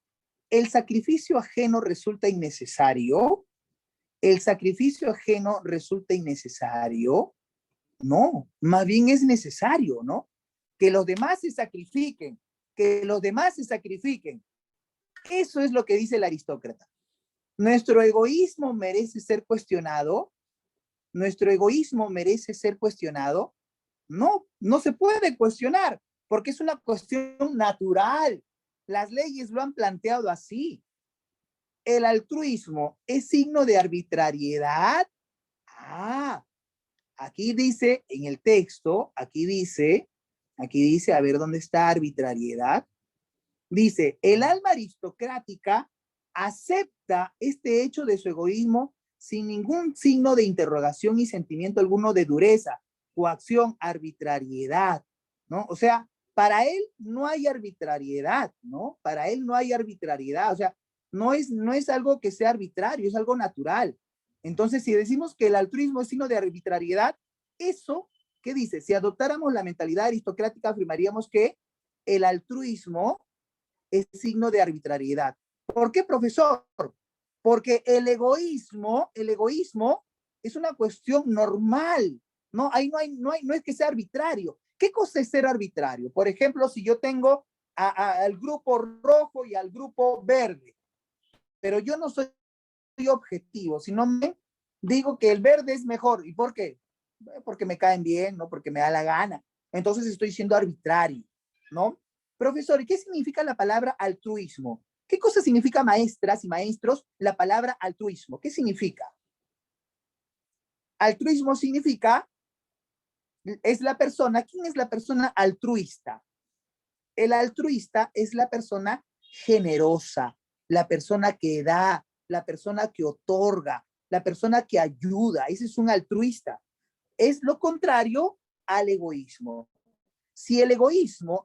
¿el sacrificio ajeno resulta innecesario? ¿El sacrificio ajeno resulta innecesario? No, más bien es necesario, ¿no? Que los demás se sacrifiquen, Eso es lo que dice el aristócrata. ¿Nuestro egoísmo merece ser cuestionado? No, no se puede cuestionar, porque es una cuestión natural. Las leyes lo han planteado así. ¿El altruismo es signo de arbitrariedad? Aquí dice en el texto, aquí dice, a ver dónde está arbitrariedad. Dice, el alma aristocrática acepta este hecho de su egoísmo sin ningún signo de interrogación y sentimiento alguno de dureza, coacción, arbitrariedad, ¿no? O sea, para él no hay arbitrariedad, ¿no? Para él no hay arbitrariedad, o sea, no es algo que sea arbitrario, es algo natural. Entonces, si decimos que el altruismo es signo de arbitrariedad, eso, ¿qué dice? Si adoptáramos la mentalidad aristocrática, afirmaríamos que el altruismo es signo de arbitrariedad. ¿Por qué, profesor? Porque el egoísmo es una cuestión normal, ¿no? Ahí no es que sea arbitrario. ¿Qué cosa es ser arbitrario? Por ejemplo, si yo tengo al grupo rojo y al grupo verde, pero yo no soy objetivo, sino me digo que el verde es mejor. ¿Y por qué? Porque me caen bien, ¿no? Porque me da la gana. Entonces estoy siendo arbitrario, ¿no? Profesor, ¿qué significa la palabra altruismo? ¿Qué cosa significa, maestras y maestros, la palabra altruismo? ¿Qué significa? Altruismo significa, es la persona, ¿quién es la persona altruista? El altruista es la persona generosa, la persona que da, la persona que otorga, la persona que ayuda. Ese es un altruista. Es lo contrario al egoísmo. Si el egoísmo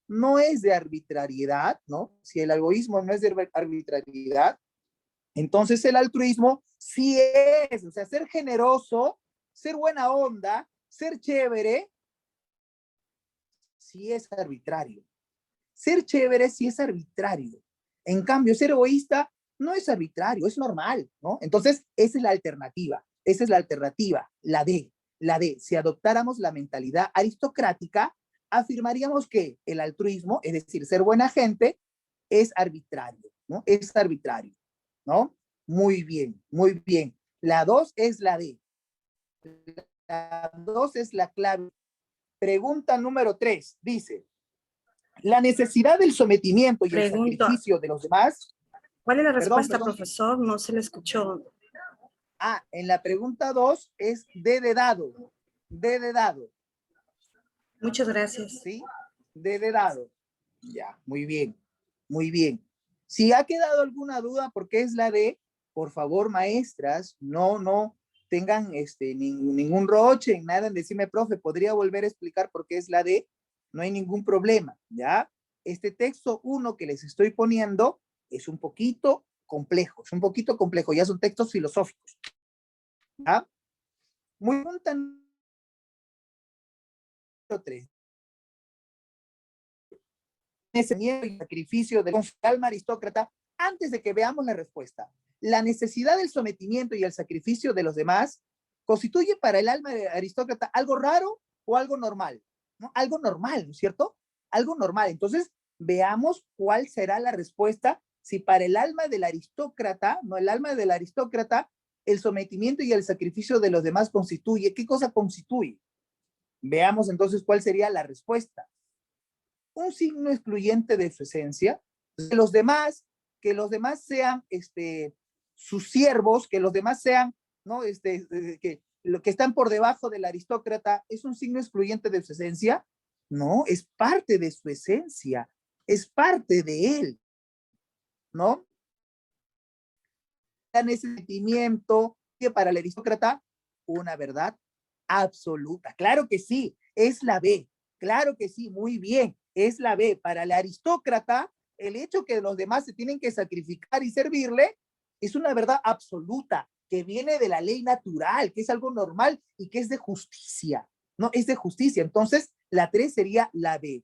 no es de arbitrariedad, ¿no? Si el egoísmo no es de arbitrariedad, entonces el altruismo sí es, o sea, ser generoso, ser buena onda, ser chévere, sí es arbitrario. Ser chévere sí es arbitrario. En cambio, ser egoísta no es arbitrario, es normal, ¿no? Entonces, esa es la alternativa. Esa es la alternativa, la D. La D. Si adoptáramos la mentalidad aristocrática, afirmaríamos que el altruismo, es decir, ser buena gente, es arbitrario, ¿no? Es arbitrario, ¿no? Muy bien, muy bien. La 2 es la D. La 2 es la clave. Pregunta número 3, dice, la necesidad del sometimiento y el Pregunta, sacrificio de los demás. ¿cuál es la Perdón, respuesta, perdón. profesor? No se le escuchó. En la pregunta 2 es D de dado. D de dado. Muchas gracias. ¿Sí? D de dado. Ya, muy bien. Muy bien. Si ha quedado alguna duda por qué es la D, por favor, maestras, no tengan ningún roche en nada en decirme, profe, ¿podría volver a explicar por qué es la D? No hay ningún problema, ¿ya? Este texto 1 que les estoy poniendo es un poquito complejo, ya son textos filosóficos, ¿ya? Muy pregunta número 3. Ese miedo y sacrificio del alma aristócrata, antes de que veamos la respuesta. La necesidad del sometimiento y el sacrificio de los demás constituye para el alma aristócrata algo raro o algo normal, ¿no? Algo normal, ¿no es cierto? Algo normal. Entonces, veamos cuál será la respuesta si para el alma del aristócrata, no, el alma del aristócrata, el sometimiento y el sacrificio de los demás constituye. ¿Qué cosa constituye? Veamos entonces cuál sería la respuesta. Un signo excluyente de su esencia, que los demás sean sus siervos, que los demás sean, ¿no? Que lo que están por debajo del aristócrata, ¿es un signo excluyente de su esencia? No, es parte de su esencia, es parte de él, ¿no? El sentimiento que para el aristócrata, una verdad absoluta. Claro que sí, es la B. Claro que sí, muy bien, es la B. Para el aristócrata, el hecho que los demás se tienen que sacrificar y servirle es una verdad absoluta, que viene de la ley natural, que es algo normal y que es de justicia, ¿no? Es de justicia. Entonces, la 3 sería la B,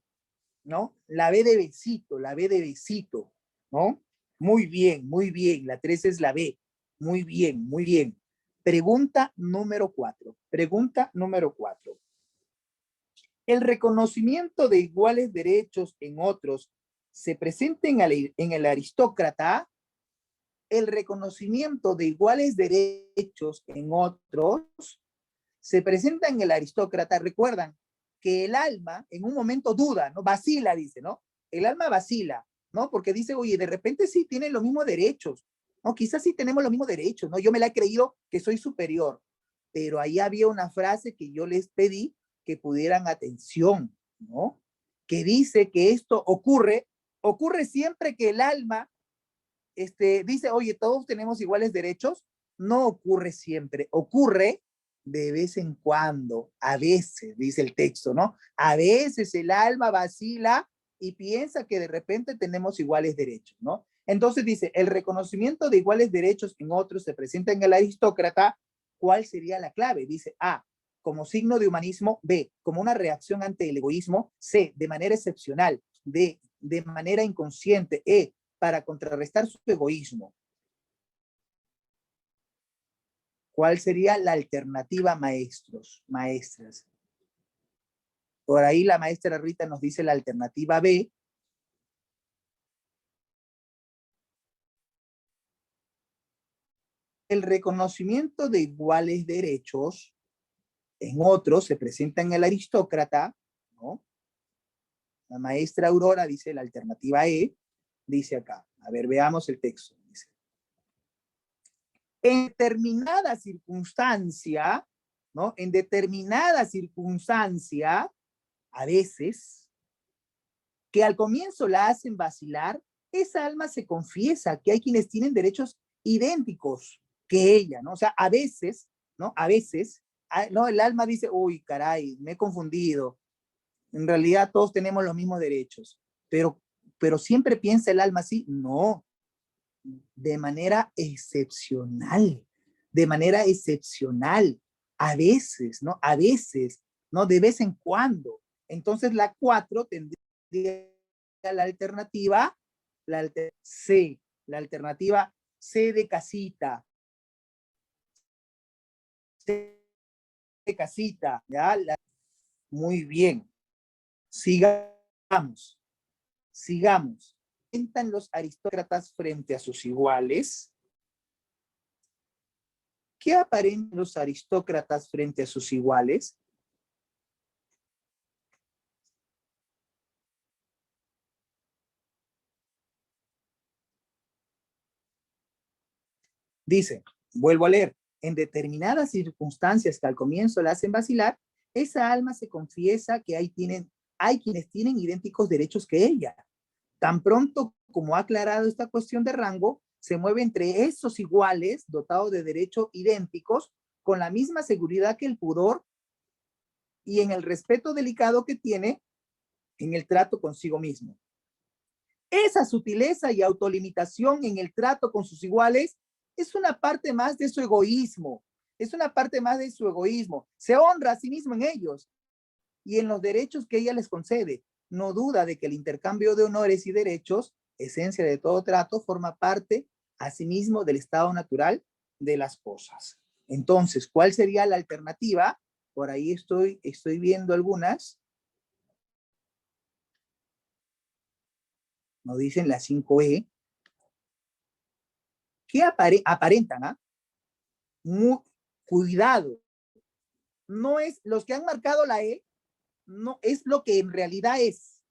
¿no? La B de besito, ¿no? Muy bien, la 3 es la B. Muy bien, muy bien. Pregunta número 4. ¿El reconocimiento de iguales derechos en otros se presenta en el aristócrata? El reconocimiento de iguales derechos en otros se presenta en el aristócrata. Recuerdan que el alma en un momento duda, ¿no? Vacila, dice, ¿no? El alma vacila, ¿no? Porque dice, oye, de repente sí tienen los mismos derechos, ¿no? Quizás sí tenemos los mismos derechos, ¿no? Yo me la he creído que soy superior, pero ahí había una frase que yo les pedí que pudieran atención, ¿no? Que dice que esto ocurre siempre que el alma dice, oye, todos tenemos iguales derechos, no ocurre siempre, ocurre de vez en cuando, a veces, dice el texto, ¿no? A veces el alma vacila y piensa que de repente tenemos iguales derechos, ¿no? Entonces dice, el reconocimiento de iguales derechos en otros se presenta en el aristócrata. ¿Cuál sería la clave? Dice A, como signo de humanismo. B, como una reacción ante el egoísmo. C, de manera excepcional. D, de manera inconsciente. E, para contrarrestar su egoísmo. ¿Cuál sería la alternativa, maestros, maestras? Por ahí la maestra Rita nos dice la alternativa B. El reconocimiento de iguales derechos en otros se presenta en el aristócrata, ¿no? La maestra Aurora dice la alternativa E, dice acá. A ver, veamos el texto. Dice, en determinada circunstancia, ¿no? En determinada circunstancia, a veces, que al comienzo la hacen vacilar, esa alma se confiesa que hay quienes tienen derechos idénticos que ella, ¿no? O sea, a veces, ¿no? A veces, no, el alma dice, uy, caray, me he confundido. En realidad todos tenemos los mismos derechos, pero siempre piensa el alma así. No, de manera excepcional, a veces, ¿no? A veces, ¿no? De vez en cuando. Entonces la 4 tendría la alternativa, C, la alternativa C de casita. C de casita, ¿ya? Muy bien. Sigamos. ¿Presentan los aristócratas frente a sus iguales? ¿Qué aparentan los aristócratas frente a sus iguales? Dice, vuelvo a leer, en determinadas circunstancias que al comienzo la hacen vacilar, esa alma se confiesa que hay quienes tienen idénticos derechos que ella. Tan pronto como ha aclarado esta cuestión de rango, se mueve entre esos iguales, dotados de derechos idénticos, con la misma seguridad que el pudor y en el respeto delicado que tiene en el trato consigo mismo. Esa sutileza y autolimitación en el trato con sus iguales es una parte más de su egoísmo. Se honra a sí mismo en ellos y en los derechos que ella les concede. No duda de que el intercambio de honores y derechos, esencia de todo trato, forma parte asimismo del estado natural de las cosas. Entonces, ¿cuál sería la alternativa? Por ahí estoy viendo algunas. Nos dicen la 5E. ¿Qué aparentan? Cuidado. No es los que han marcado la E, no es lo que en realidad es.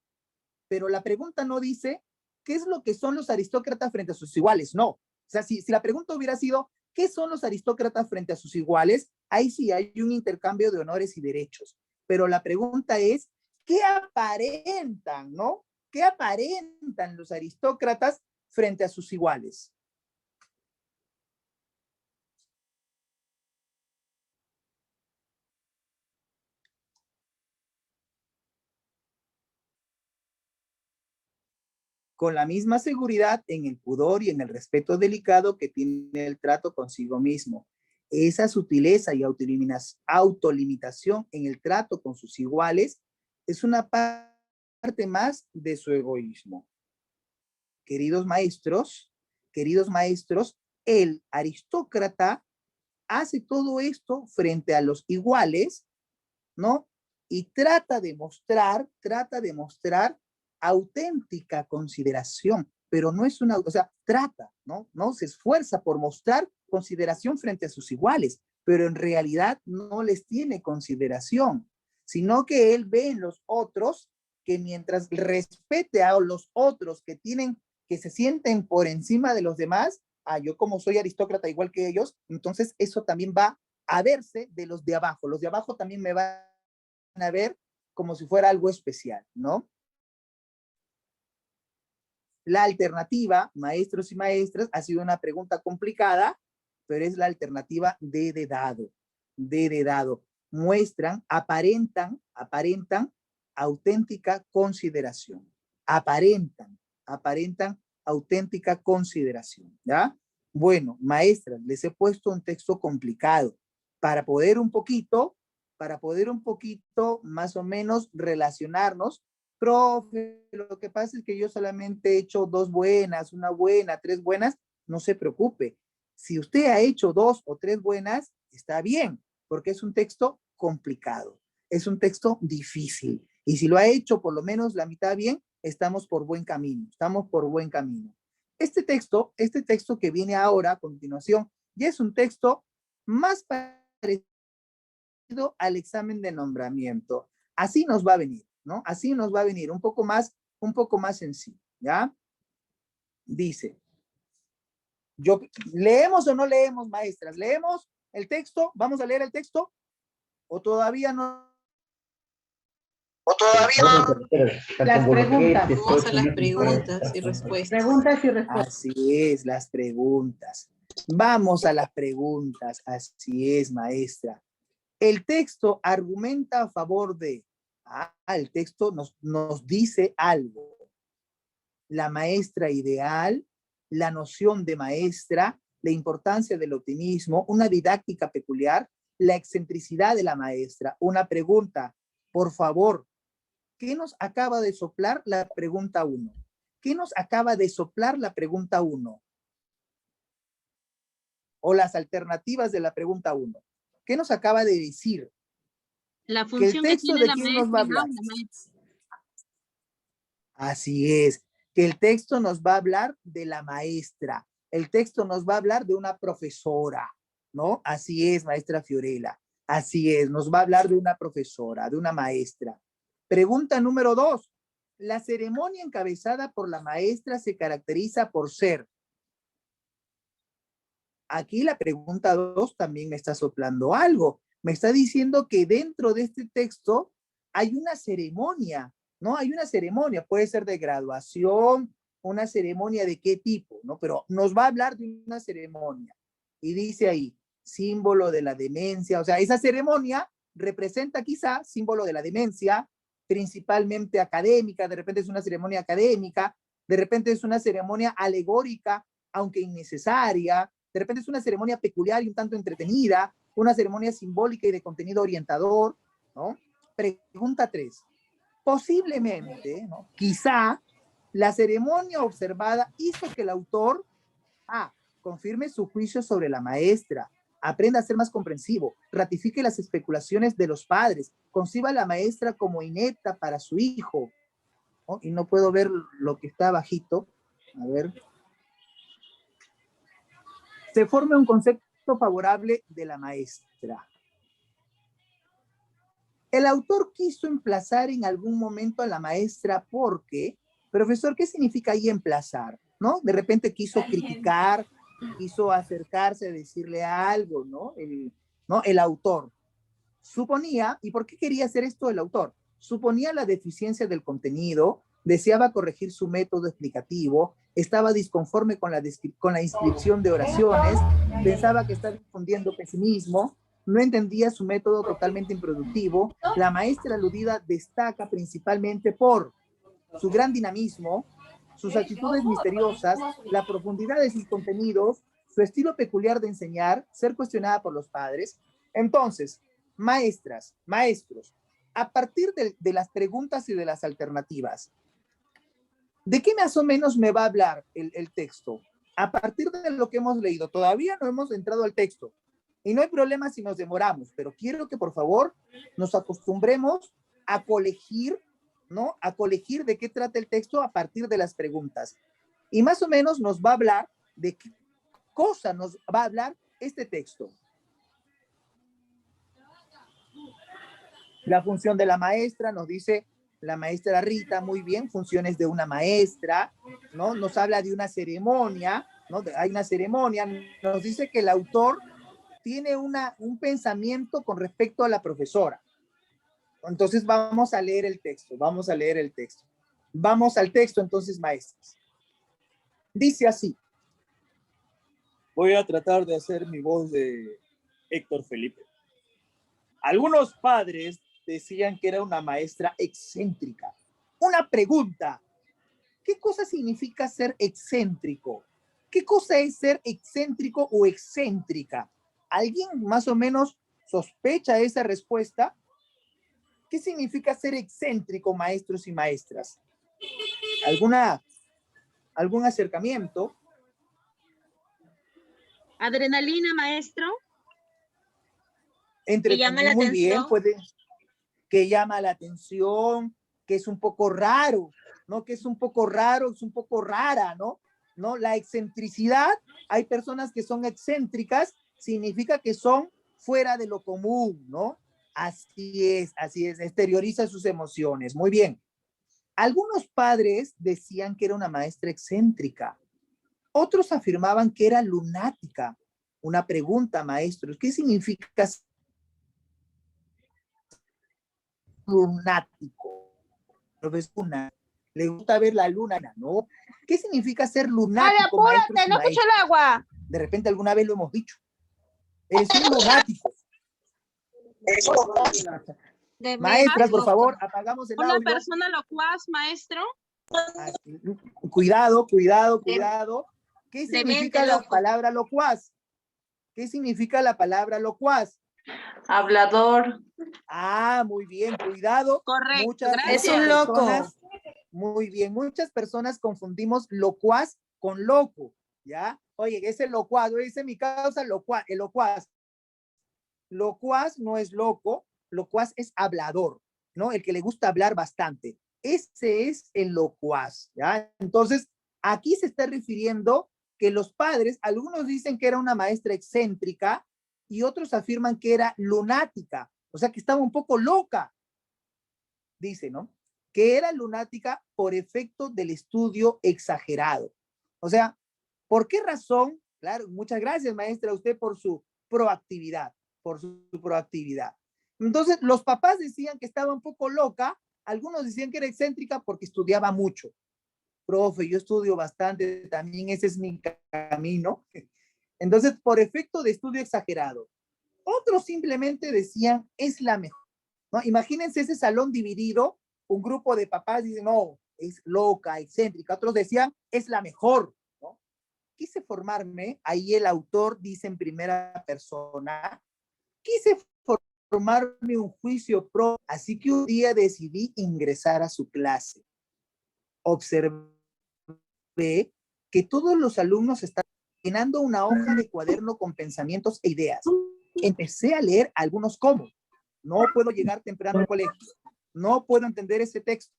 Pero la pregunta no dice qué es lo que son los aristócratas frente a sus iguales. No. O sea, si la pregunta hubiera sido ¿qué son los aristócratas frente a sus iguales? Ahí sí hay un intercambio de honores y derechos. Pero la pregunta es ¿qué aparentan, no? ¿Qué aparentan los aristócratas frente a sus iguales? Con la misma seguridad en el pudor y en el respeto delicado que tiene el trato consigo mismo. Esa sutileza y autolimitación en el trato con sus iguales es una parte más de su egoísmo. Queridos maestros, el aristócrata hace todo esto frente a los iguales, ¿no? Y trata de mostrar auténtica consideración, pero no es o sea, trata, ¿no? Se esfuerza por mostrar consideración frente a sus iguales, pero en realidad no les tiene consideración, sino que él ve en los otros que mientras respete a los otros que se sienten por encima de los demás, yo como soy aristócrata igual que ellos, entonces eso también va a verse de los de abajo. Los de abajo también me van a ver como si fuera algo especial, ¿no? La alternativa, maestros y maestras, ha sido una pregunta complicada, pero es la alternativa D de dado. D de dado. Muestran, aparentan auténtica consideración. Aparentan auténtica consideración, ¿ya? Bueno, maestras, les he puesto un texto complicado para poder un poquito más o menos relacionarnos. Profe, lo que pasa es que yo solamente he hecho 2 buenas, 1 buena, 3 buenas, no se preocupe. Si usted ha hecho 2 o 3 buenas, está bien, porque es un texto complicado, es un texto difícil. Y si lo ha hecho por lo menos la mitad bien, estamos por buen camino, Este texto que viene ahora a continuación, ya es un texto más parecido al examen de nombramiento. Así nos va a venir, ¿no? Así nos va a venir, un poco más sencillo, ¿ya? Dice, ¿leemos o no leemos, maestras? ¿Leemos el texto? ¿Vamos a leer el texto? ¿O todavía no? Las preguntas. Vamos a las preguntas y respuestas. Preguntas y respuestas. Así es, las preguntas. Vamos a las preguntas. Así es, maestra. El texto argumenta a favor de... el texto nos dice algo. La maestra ideal, la noción de maestra, la importancia del optimismo, una didáctica peculiar, la excentricidad de la maestra. Una pregunta, por favor, ¿qué nos acaba de soplar la pregunta 1? ¿Qué nos acaba de soplar la pregunta 1? O las alternativas de la pregunta 1. ¿Qué nos acaba de decir? La Que el función que texto tiene de la quién nos va a hablar. maestra. Así es, que el texto nos va a hablar de la maestra. El texto nos va a hablar de una profesora, ¿no? Así es, maestra Fiorella. Así es, nos va a hablar de una profesora, de una maestra. Pregunta número 2. La ceremonia encabezada por la maestra se caracteriza por ser. Aquí la pregunta 2 también me está soplando algo. Me está diciendo que dentro de este texto hay una ceremonia, ¿no? Hay una ceremonia, puede ser de graduación, una ceremonia de qué tipo, ¿no? Pero nos va a hablar de una ceremonia. Y dice ahí, símbolo de la demencia. O sea, esa ceremonia representa quizá símbolo de la demencia, principalmente académica, de repente es una ceremonia académica, de repente es una ceremonia alegórica, aunque innecesaria, de repente es una ceremonia peculiar y un tanto entretenida, una ceremonia simbólica y de contenido orientador, ¿no? Pregunta 3. Posiblemente, ¿no? Quizá, la ceremonia observada hizo que el autor confirme su juicio sobre la maestra, aprenda a ser más comprensivo, ratifique las especulaciones de los padres, conciba a la maestra como inepta para su hijo, ¿no? Y no puedo ver lo que está bajito. A ver. Se forme un concepto favorable de la maestra. El autor quiso emplazar en algún momento a la maestra porque, profesor, ¿qué significa ahí emplazar? ¿No? De repente quiso criticar, quiso acercarse a decirle algo, ¿no? El autor suponía, ¿y por qué quería hacer esto el autor? Suponía la deficiencia del contenido, deseaba corregir su método explicativo, estaba disconforme con la inscripción de oraciones, pensaba que estaba difundiendo pesimismo, no entendía su método totalmente improductivo. La maestra aludida destaca principalmente por su gran dinamismo, sus actitudes misteriosas, la profundidad de sus contenidos, su estilo peculiar de enseñar, ser cuestionada por los padres. Entonces, maestras, maestros, a partir de las preguntas y de las alternativas, ¿de qué más o menos me va a hablar el texto? A partir de lo que hemos leído, todavía no hemos entrado al texto. Y no hay problema si nos demoramos, pero quiero que por favor nos acostumbremos a colegir, ¿no? A colegir de qué trata el texto a partir de las preguntas. Y más o menos nos va a hablar de qué cosa nos va a hablar este texto. La función de la maestra, nos dice la maestra Rita, muy bien, funciones de una maestra, ¿no? Nos habla de una ceremonia, ¿no? Hay una ceremonia, nos dice que el autor tiene un pensamiento con respecto a la profesora. Entonces vamos a leer el texto, vamos a leer el texto. Vamos al texto entonces, maestros. Dice así. Voy a tratar de hacer mi voz de Héctor Felipe. Algunos padres decían que era una maestra excéntrica. Una pregunta. ¿Qué cosa significa ser excéntrico? ¿Qué cosa es ser excéntrico o excéntrica? ¿Alguien más o menos sospecha esa respuesta? ¿Qué significa ser excéntrico, maestros y maestras? ¿Algún acercamiento? Adrenalina, maestro. Que llama la Muy atención. bien, que llama la atención, que es un poco raro, ¿no? Que es un poco raro, es un poco rara, ¿no? ¿No? La excentricidad, hay personas que son excéntricas, significa que son fuera de lo común, ¿no? Así es, exterioriza sus emociones. Muy bien. Algunos padres decían que era una maestra excéntrica. Otros afirmaban que era lunática. Una pregunta, maestros, ¿qué significa lunático? Profesor, le gusta ver la luna, ¿no? ¿Qué significa ser lunático, maestros y no escucho maestras? el agua! De repente alguna vez lo hemos dicho. Es un lunático. Maestras, por favor, apagamos el audio. Una persona locuaz, maestro. Cuidado. ¿Qué significa la palabra locuaz? ¿Qué significa la palabra locuaz? Hablador. Ah, muy bien, cuidado. Correcto, Es un loco. Muy bien, muchas personas confundimos locuaz con loco, ¿ya? Oye, ese locuaz, ese es mi causa, locuaz, el locuaz. Locuaz no es loco, locuaz es hablador, ¿no? El que le gusta hablar bastante. Ese es el locuaz, ¿ya? Entonces, aquí se está refiriendo que los padres, algunos dicen que era una maestra excéntrica y otros afirman que era lunática, o sea, que estaba un poco loca, dice, ¿no? Que era lunática por efecto del estudio exagerado. O sea, ¿por qué razón? Claro, muchas gracias, maestra, a usted por su proactividad, Entonces, los papás decían que estaba un poco loca, algunos decían que era excéntrica porque estudiaba mucho. Profe, yo estudio bastante, también ese es mi camino. Entonces, por efecto de estudio exagerado. Otros simplemente decían, es la mejor, ¿no? Imagínense ese salón dividido, un grupo de papás dicen, no, es loca, excéntrica. Otros decían, es la mejor, ¿no? Quise formarme, ahí el autor dice en primera persona, quise formarme un juicio propio, así que un día decidí ingresar a su clase. Observé que todos los alumnos estaban llenando una hoja de cuaderno con pensamientos e ideas. Empecé a leer algunos como, no puedo llegar temprano al colegio, no puedo entender ese texto.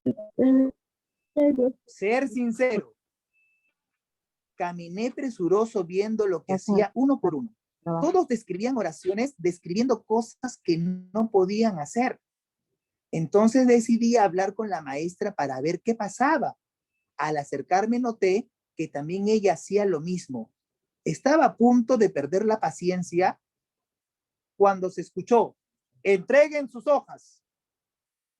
Ser sincero. Caminé presuroso viendo lo que hacía uno por uno. Todos describían oraciones, describiendo cosas que no podían hacer. Entonces decidí hablar con la maestra para ver qué pasaba. Al acercarme noté que también ella hacía lo mismo. Estaba a punto de perder la paciencia cuando se escuchó, entreguen sus hojas.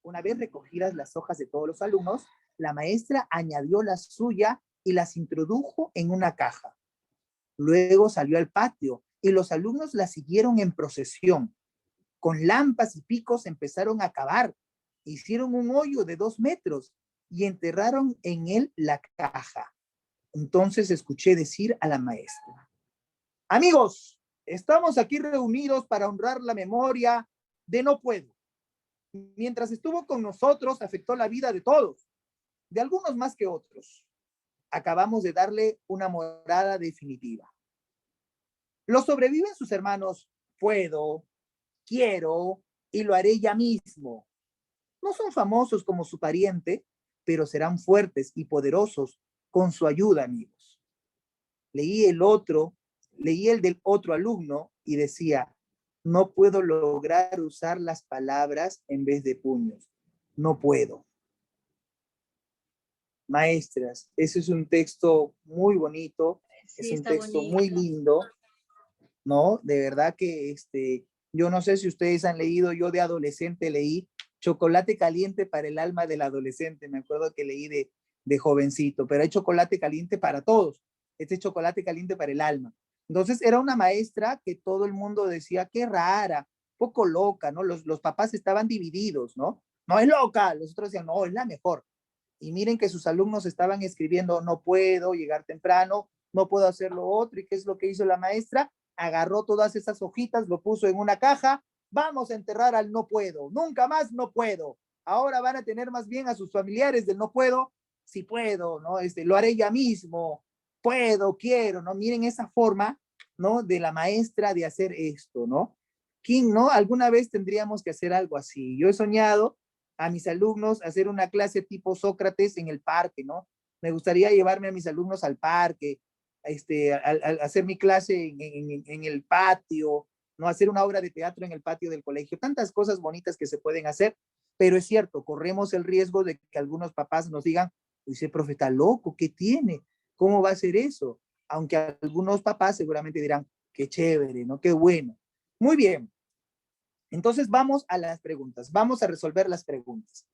Una vez recogidas las hojas de todos los alumnos, la maestra añadió la suya y las introdujo en una caja. Luego salió al patio y los alumnos la siguieron en procesión. Con lámparas y picos empezaron a cavar. Hicieron un hoyo de 2 metros y enterraron en él la caja. Entonces escuché decir a la maestra, amigos, estamos aquí reunidos para honrar la memoria de No Puedo. Mientras estuvo con nosotros, afectó la vida de todos, de algunos más que otros. Acabamos de darle una morada definitiva. Lo sobreviven sus hermanos Puedo, Quiero y Lo haré ya mismo. No son famosos como su pariente, pero serán fuertes y poderosos con su ayuda, amigos. Leí el del otro alumno y decía, no puedo lograr usar las palabras en vez de puños. No puedo. Maestras, ese es un texto muy bonito, sí, es un texto bonito, muy lindo, ¿no? De verdad que yo no sé si ustedes han leído, yo de adolescente leí Chocolate caliente para el alma del adolescente, me acuerdo que leí de jovencito, pero hay chocolate caliente para todos, este es chocolate caliente para el alma. Entonces era una maestra que todo el mundo decía, qué rara, poco loca, ¿no? Los papás estaban divididos, ¿no? No es loca, los otros decían, no, es la mejor. Y miren que sus alumnos estaban escribiendo, no puedo llegar temprano, no puedo hacer lo otro. ¿Y qué es lo que hizo la maestra? Agarró todas esas hojitas, lo puso en una caja, vamos a enterrar al no puedo, nunca más no puedo. Ahora van a tener más bien a sus familiares del no puedo, si puedo, ¿no? Lo haré ya mismo, puedo, quiero, ¿no? Miren esa forma, ¿no? De la maestra de hacer esto, ¿no? ¿Quién, no? Alguna vez tendríamos que hacer algo así. Yo he soñado a mis alumnos hacer una clase tipo Sócrates en el parque, ¿no? Me gustaría llevarme a mis alumnos al parque, hacer mi clase en el patio, ¿no? Hacer una obra de teatro en el patio del colegio, tantas cosas bonitas que se pueden hacer, pero es cierto, corremos el riesgo de que algunos papás nos digan, ese profe está loco, ¿qué tiene? ¿Cómo va a hacer eso? Aunque algunos papás seguramente dirán, qué chévere, ¿no? Qué bueno. Muy bien. Entonces vamos a las preguntas, vamos a resolver las preguntas.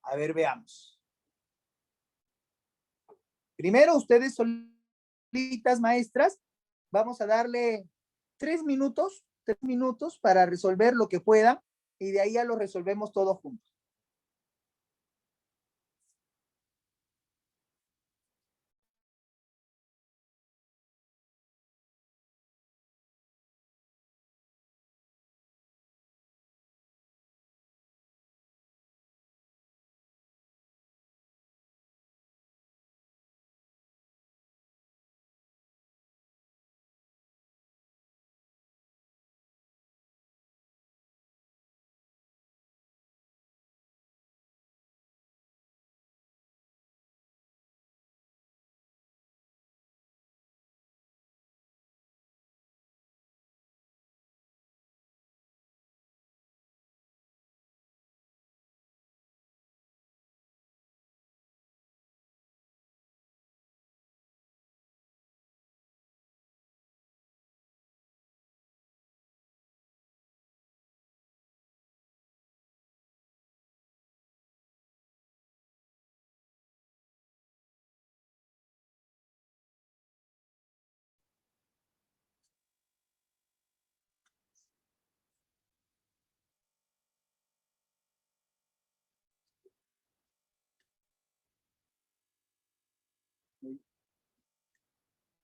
A ver, veamos. Primero, ustedes solitas, maestras, vamos a darle 3 minutos para resolver lo que puedan y de ahí ya lo resolvemos todos juntos.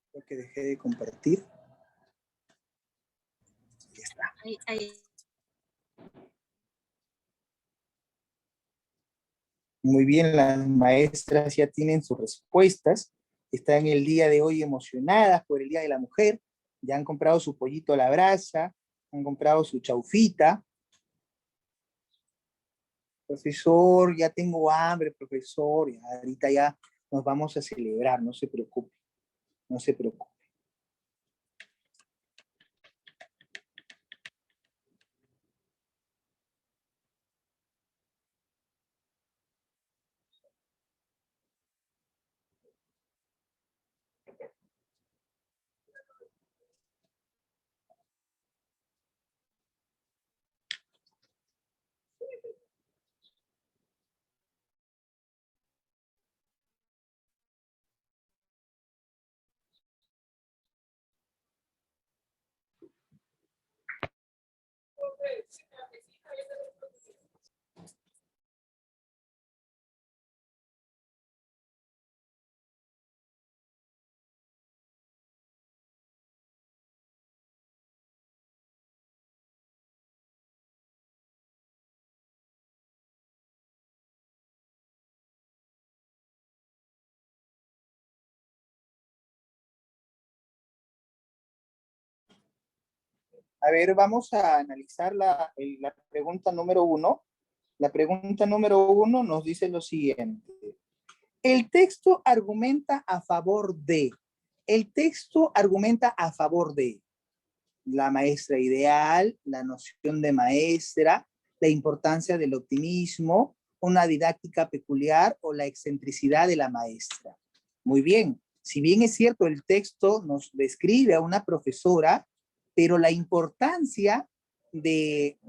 Creo que dejé de compartir. Ya está. Ahí. Muy bien, las maestras ya tienen sus respuestas. Están el día de hoy emocionadas por el Día de la Mujer. Ya han comprado su pollito a la brasa, han comprado su chaufita. Profesor, ya tengo hambre, profesor. Y ahorita ya nos vamos a celebrar, no se preocupe. No se preocupe. A ver, vamos a analizar la pregunta número 1. La pregunta número 1 nos dice lo siguiente. El texto argumenta a favor de. El texto argumenta a favor de la maestra ideal, la noción de maestra, la importancia del optimismo, una didáctica peculiar o la excentricidad de la maestra. Muy bien. Si bien es cierto, el texto nos describe a una profesora, pero la importancia de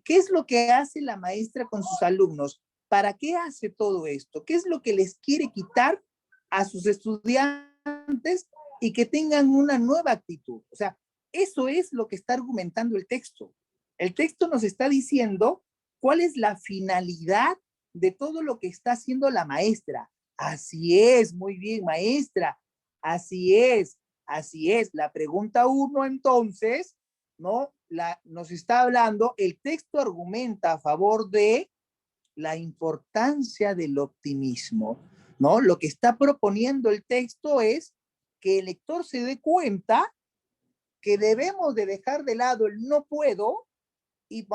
qué es lo que hace la maestra con sus alumnos, ¿para qué hace todo esto? ¿Qué es lo que les quiere quitar a sus estudiantes y que tengan una nueva actitud. O sea, eso es lo que está argumentando el texto. El texto nos está diciendo cuál es la finalidad de todo lo que está haciendo la maestra. Así es, muy bien, maestra. Así es, así es. La pregunta 1, entonces, ¿no? Nos está hablando, el texto argumenta a favor de la importancia del optimismo, ¿no? Lo que está proponiendo el texto es que el lector se dé cuenta que debemos de dejar de lado el no puedo y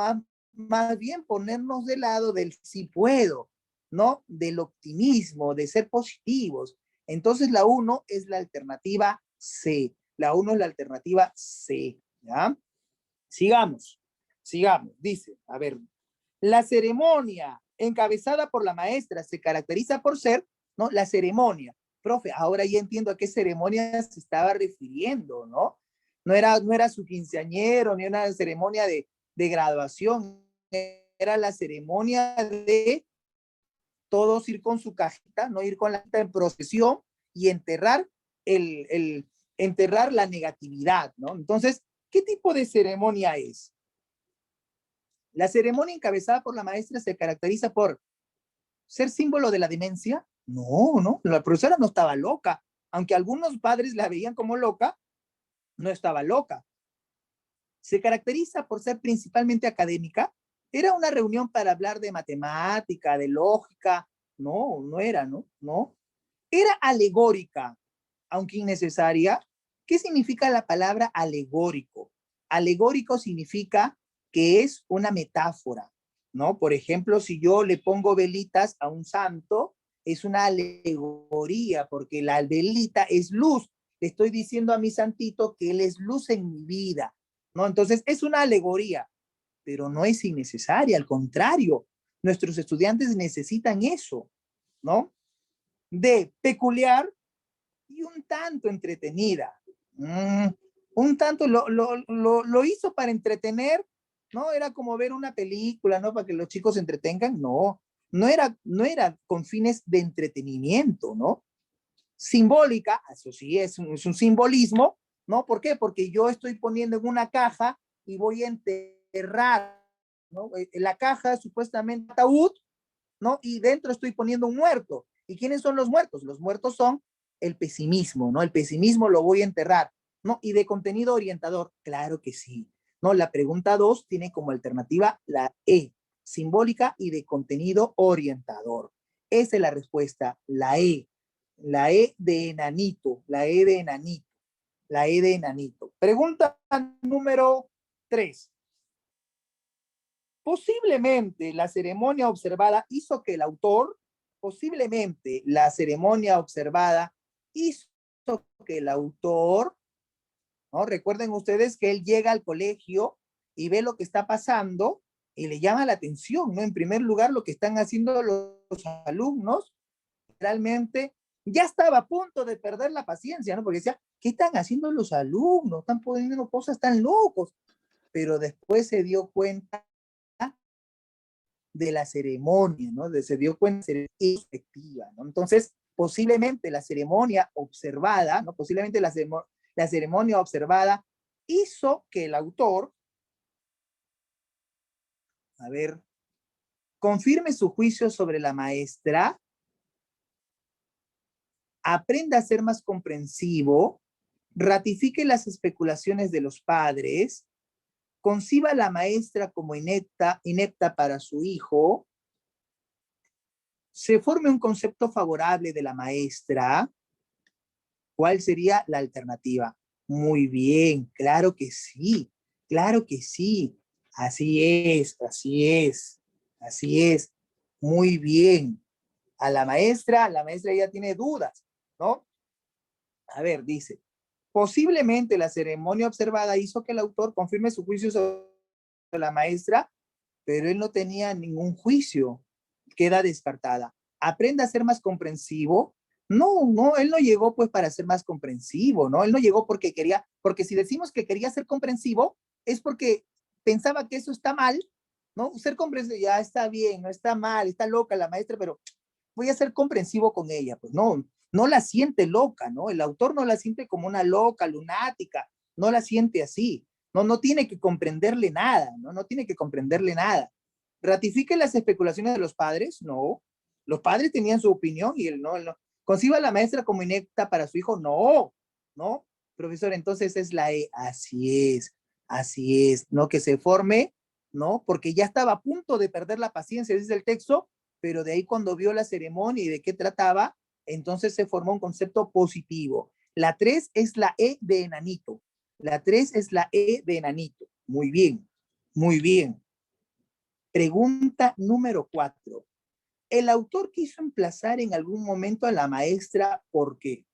más bien ponernos del lado del sí puedo, ¿no? Del optimismo, de ser positivos. Entonces la 1 es la alternativa C. La 1 es la alternativa C, ¿ya? Sigamos. Dice, a ver, la ceremonia encabezada por la maestra se caracteriza por ser, ¿no? La ceremonia. Profe, ahora ya entiendo a qué ceremonia se estaba refiriendo, ¿no? No era su quinceañero, ni una ceremonia de graduación, era la ceremonia de todos ir con su cajita, no ir con la cajita en procesión y enterrar enterrar la negatividad, ¿no? Entonces, ¿qué tipo de ceremonia es? La ceremonia encabezada por la maestra se caracteriza por ser símbolo de la demencia. No, la profesora no estaba loca, aunque algunos padres la veían como loca, no estaba loca. Se caracteriza por ser principalmente académica. Era una reunión para hablar de matemática, de lógica. No era, ¿no? Era alegórica, aunque innecesaria. ¿Qué significa la palabra alegórico? Alegórico significa que es una metáfora, ¿no? Por ejemplo, si yo le pongo velitas a un santo, es una alegoría, porque la velita es luz. Le estoy diciendo a mi santito que él es luz en mi vida, ¿no? Entonces, es una alegoría, pero no es innecesaria, al contrario, nuestros estudiantes necesitan eso, ¿no? De peculiar y un tanto entretenida. Un tanto lo hizo para entretener, ¿no? Era como ver una película, ¿no? Para que los chicos se entretengan. No era con fines de entretenimiento, ¿no? Simbólica, eso sí es un simbolismo, ¿no? ¿Por qué? Porque yo estoy poniendo en una caja y voy a enterrar, ¿no? La caja supuestamente ataúd, ¿no? Y dentro estoy poniendo un muerto. ¿Y quiénes son los muertos? Los muertos son el pesimismo, ¿no? El pesimismo lo voy a enterrar, ¿no? Y de contenido orientador, claro que sí, ¿no? La pregunta 2 tiene como alternativa la E, simbólica y de contenido orientador. Esa es la respuesta, la E de enanito, la E de enanito, la E de enanito. Pregunta número 3. Posiblemente la ceremonia observada hizo que el autor, posiblemente la ceremonia observada hizo que el autor, ¿no? Recuerden ustedes que él llega al colegio y ve lo que está pasando y le llama la atención, ¿no? En primer lugar, lo que están haciendo los alumnos, realmente ya estaba a punto de perder la paciencia, ¿no? Porque decía, ¿qué están haciendo los alumnos? Están poniendo cosas tan locos. Pero después se dio cuenta de la ceremonia, ¿no? Se dio cuenta de la efectiva, ¿no? Entonces, posiblemente la ceremonia observada, ¿no? Posiblemente la ceremonia observada hizo que el autor, a ver, confirme su juicio sobre la maestra, aprenda a ser más comprensivo, ratifique las especulaciones de los padres, conciba a la maestra como inepta para su hijo, se forme un concepto favorable de la maestra. ¿Cuál sería la alternativa? Muy bien, claro que sí, así es, muy bien. A la maestra ya tiene dudas, ¿no? A ver, dice, posiblemente la ceremonia observada hizo que el autor confirme su juicio sobre la maestra, pero él no tenía ningún juicio, queda descartada. Aprenda a ser más comprensivo. No, él no llegó pues para ser más comprensivo, ¿no? Él no llegó porque quería, porque si decimos que quería ser comprensivo, es porque pensaba que eso está mal, ¿no? Ser comprensivo, ya está bien, no está mal, está loca la maestra, pero voy a ser comprensivo con ella, pues no, no la siente loca, ¿no? El autor no la siente como una loca, lunática, no la siente así. No tiene que comprenderle nada, ¿no? No tiene que comprenderle nada. ¿Ratifique las especulaciones de los padres? No. Los padres tenían su opinión y él no. ¿Conciba a la maestra como inepta para su hijo? No, ¿no? Profesor, entonces es la E. Así es, ¿no? Que se forme, ¿no? Porque ya estaba a punto de perder la paciencia, dice el texto, pero de ahí cuando vio la ceremonia y de qué trataba, entonces se formó un concepto positivo. La 3 es la E de enanito. La 3 es la E de enanito. Muy bien, muy bien. Pregunta número 4. El autor quiso emplazar en algún momento a la maestra, ¿por qué?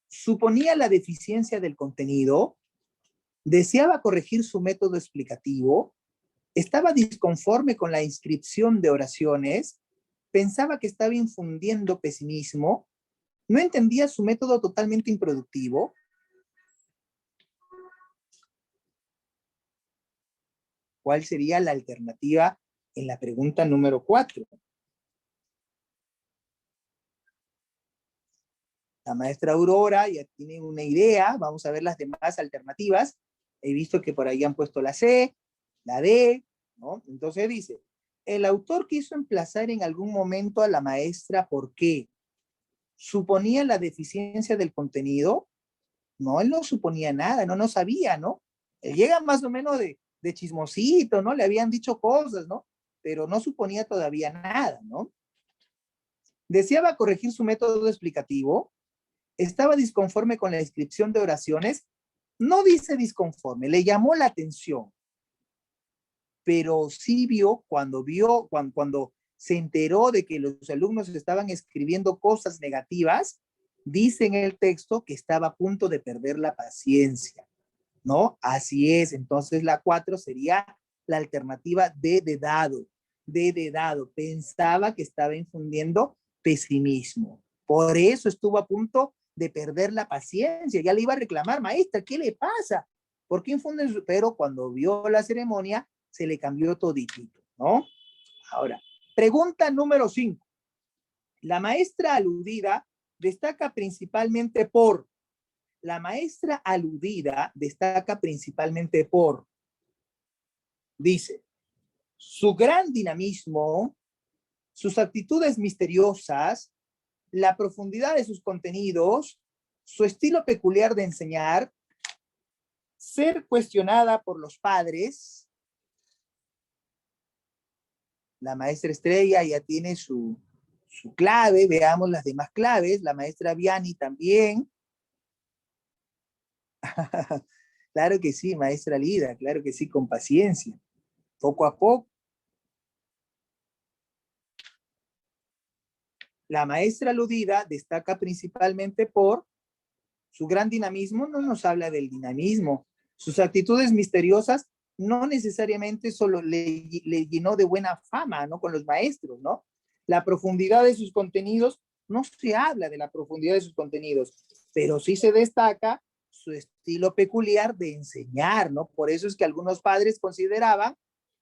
Suponía la deficiencia del contenido, deseaba corregir su método explicativo, estaba disconforme con la inscripción de oraciones, pensaba que estaba infundiendo pesimismo, no entendía su método totalmente improductivo. ¿Cuál sería la alternativa en la pregunta número 4? La maestra Aurora ya tiene una idea, vamos a ver las demás alternativas. He visto que por ahí han puesto la C, la D, ¿no? Entonces dice, el autor quiso emplazar en algún momento a la maestra, ¿por qué? ¿Suponía la deficiencia del contenido? No, él no suponía nada, no sabía, ¿no? Él llega más o menos de chismosito, ¿no? Le habían dicho cosas, ¿no? Pero no suponía todavía nada, ¿no? Deseaba corregir su método explicativo, estaba disconforme con la inscripción de oraciones, no dice disconforme, le llamó la atención, pero sí cuando se enteró de que los alumnos estaban escribiendo cosas negativas, dice en el texto que estaba a punto de perder la paciencia, ¿no? Así es, entonces la 4 sería la alternativa D de dado, pensaba que estaba infundiendo pesimismo, por eso estuvo a punto de perder la paciencia, ya le iba a reclamar, maestra, ¿qué le pasa? ¿Por qué infunden? Pero cuando vio la ceremonia, se le cambió toditito, ¿no? Ahora, pregunta número 5. La maestra aludida destaca principalmente por, dice, su gran dinamismo, sus actitudes misteriosas, la profundidad de sus contenidos, su estilo peculiar de enseñar, ser cuestionada por los padres. La maestra Estrella ya tiene su clave, veamos las demás claves, la maestra Vianney también. Claro que sí, maestra Lida, claro que sí, con paciencia, poco a poco. La maestra aludida destaca principalmente por su gran dinamismo, no nos habla del dinamismo. Sus actitudes misteriosas no necesariamente solo le llenó de buena fama, ¿no? Con los maestros, ¿no? La profundidad de sus contenidos, no se habla de la profundidad de sus contenidos, pero sí se destaca su estilo peculiar de enseñar, ¿no? Por eso es que algunos padres consideraban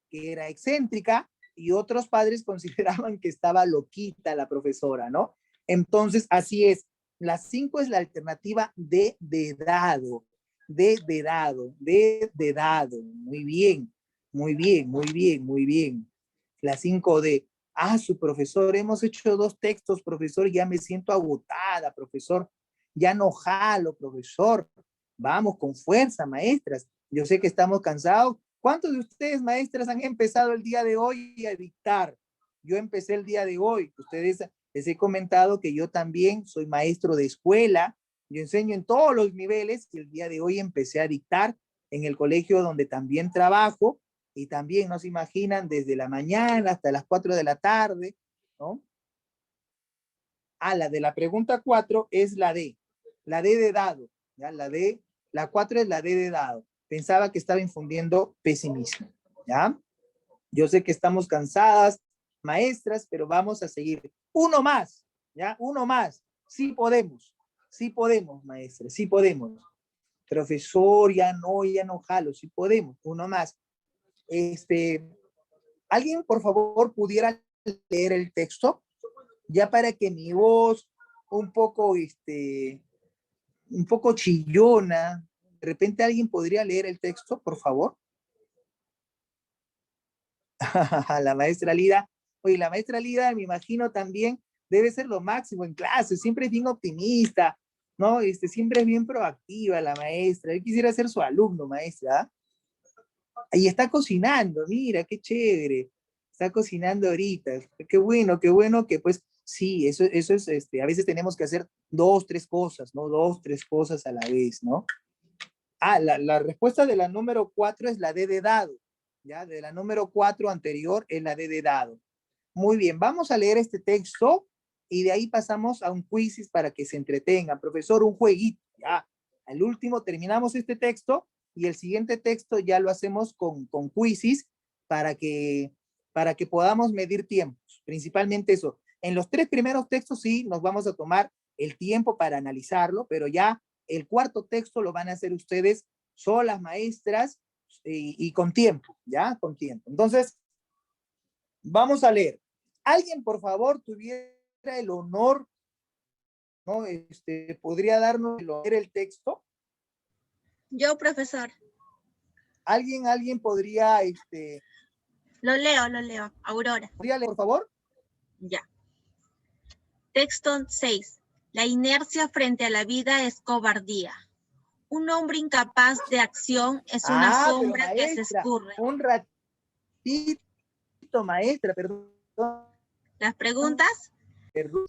que era excéntrica y otros padres consideraban que estaba loquita la profesora, ¿no? Entonces, así es. La 5 es la alternativa de dado. Muy bien, muy bien, muy bien, muy bien. La 5D. Su profesor, hemos hecho 2 textos, profesor, ya me siento agotada, profesor. Ya no jalo, profesor. Vamos con fuerza, maestras. Yo sé que estamos cansados. ¿Cuántos de ustedes, maestras, han empezado el día de hoy a dictar? Yo empecé el día de hoy. Ustedes, les he comentado que yo también soy maestro de escuela. Yo enseño en todos los niveles y el día de hoy empecé a dictar en el colegio donde también trabajo y también, no se imaginan, desde la mañana hasta las 4 de la tarde, ¿no? La de la pregunta 4 es la D de dado, ¿ya? La 4 es la D de dado. Pensaba que estaba infundiendo pesimismo, ¿ya? Yo sé que estamos cansadas, maestras, pero vamos a seguir. Uno más, ¿ya? Uno más. Sí podemos, maestras, sí podemos. Profesor, ya no jalo, sí podemos. Uno más. ¿Alguien, por favor, pudiera leer el texto? ya para que mi voz un poco chillona, de repente alguien podría leer el texto, por favor. La maestra Lida. Oye, la maestra Lida, me imagino también, debe ser lo máximo en clase, siempre es bien optimista, ¿no? Siempre es bien proactiva la maestra. Yo quisiera ser su alumno, maestra. Y está cocinando, mira, qué chévere. Está cocinando ahorita. Qué bueno que pues, sí, eso es, a veces tenemos que hacer 2, 3 cosas, ¿no? 2, 3 cosas a la vez, ¿no? Ah, la respuesta de la número 4 es la D de dado. ¿Ya? De la número 4 anterior es la D de dado. Muy bien, vamos a leer este texto y de ahí pasamos a un quizzes para que se entretengan. Profesor, un jueguito, ya. Al último terminamos este texto y el siguiente texto ya lo hacemos con quizzes para que podamos medir tiempos. Principalmente eso. En los 3 primeros textos sí nos vamos a tomar el tiempo para analizarlo, pero ya el cuarto texto lo van a hacer ustedes solas, maestras, y con tiempo, ¿ya? Con tiempo. Entonces, vamos a leer. ¿Alguien, por favor, tuviera el honor, ¿no? ¿Podría darnos el texto? Yo, profesor. ¿Alguien podría, Lo leo. Aurora. ¿podría leer, por favor? Ya. Texto 6. La inercia frente a la vida es cobardía. Un hombre incapaz de acción es una sombra maestra, que se escurre. Un ratito, maestra, perdón. ¿Las preguntas? Perdón,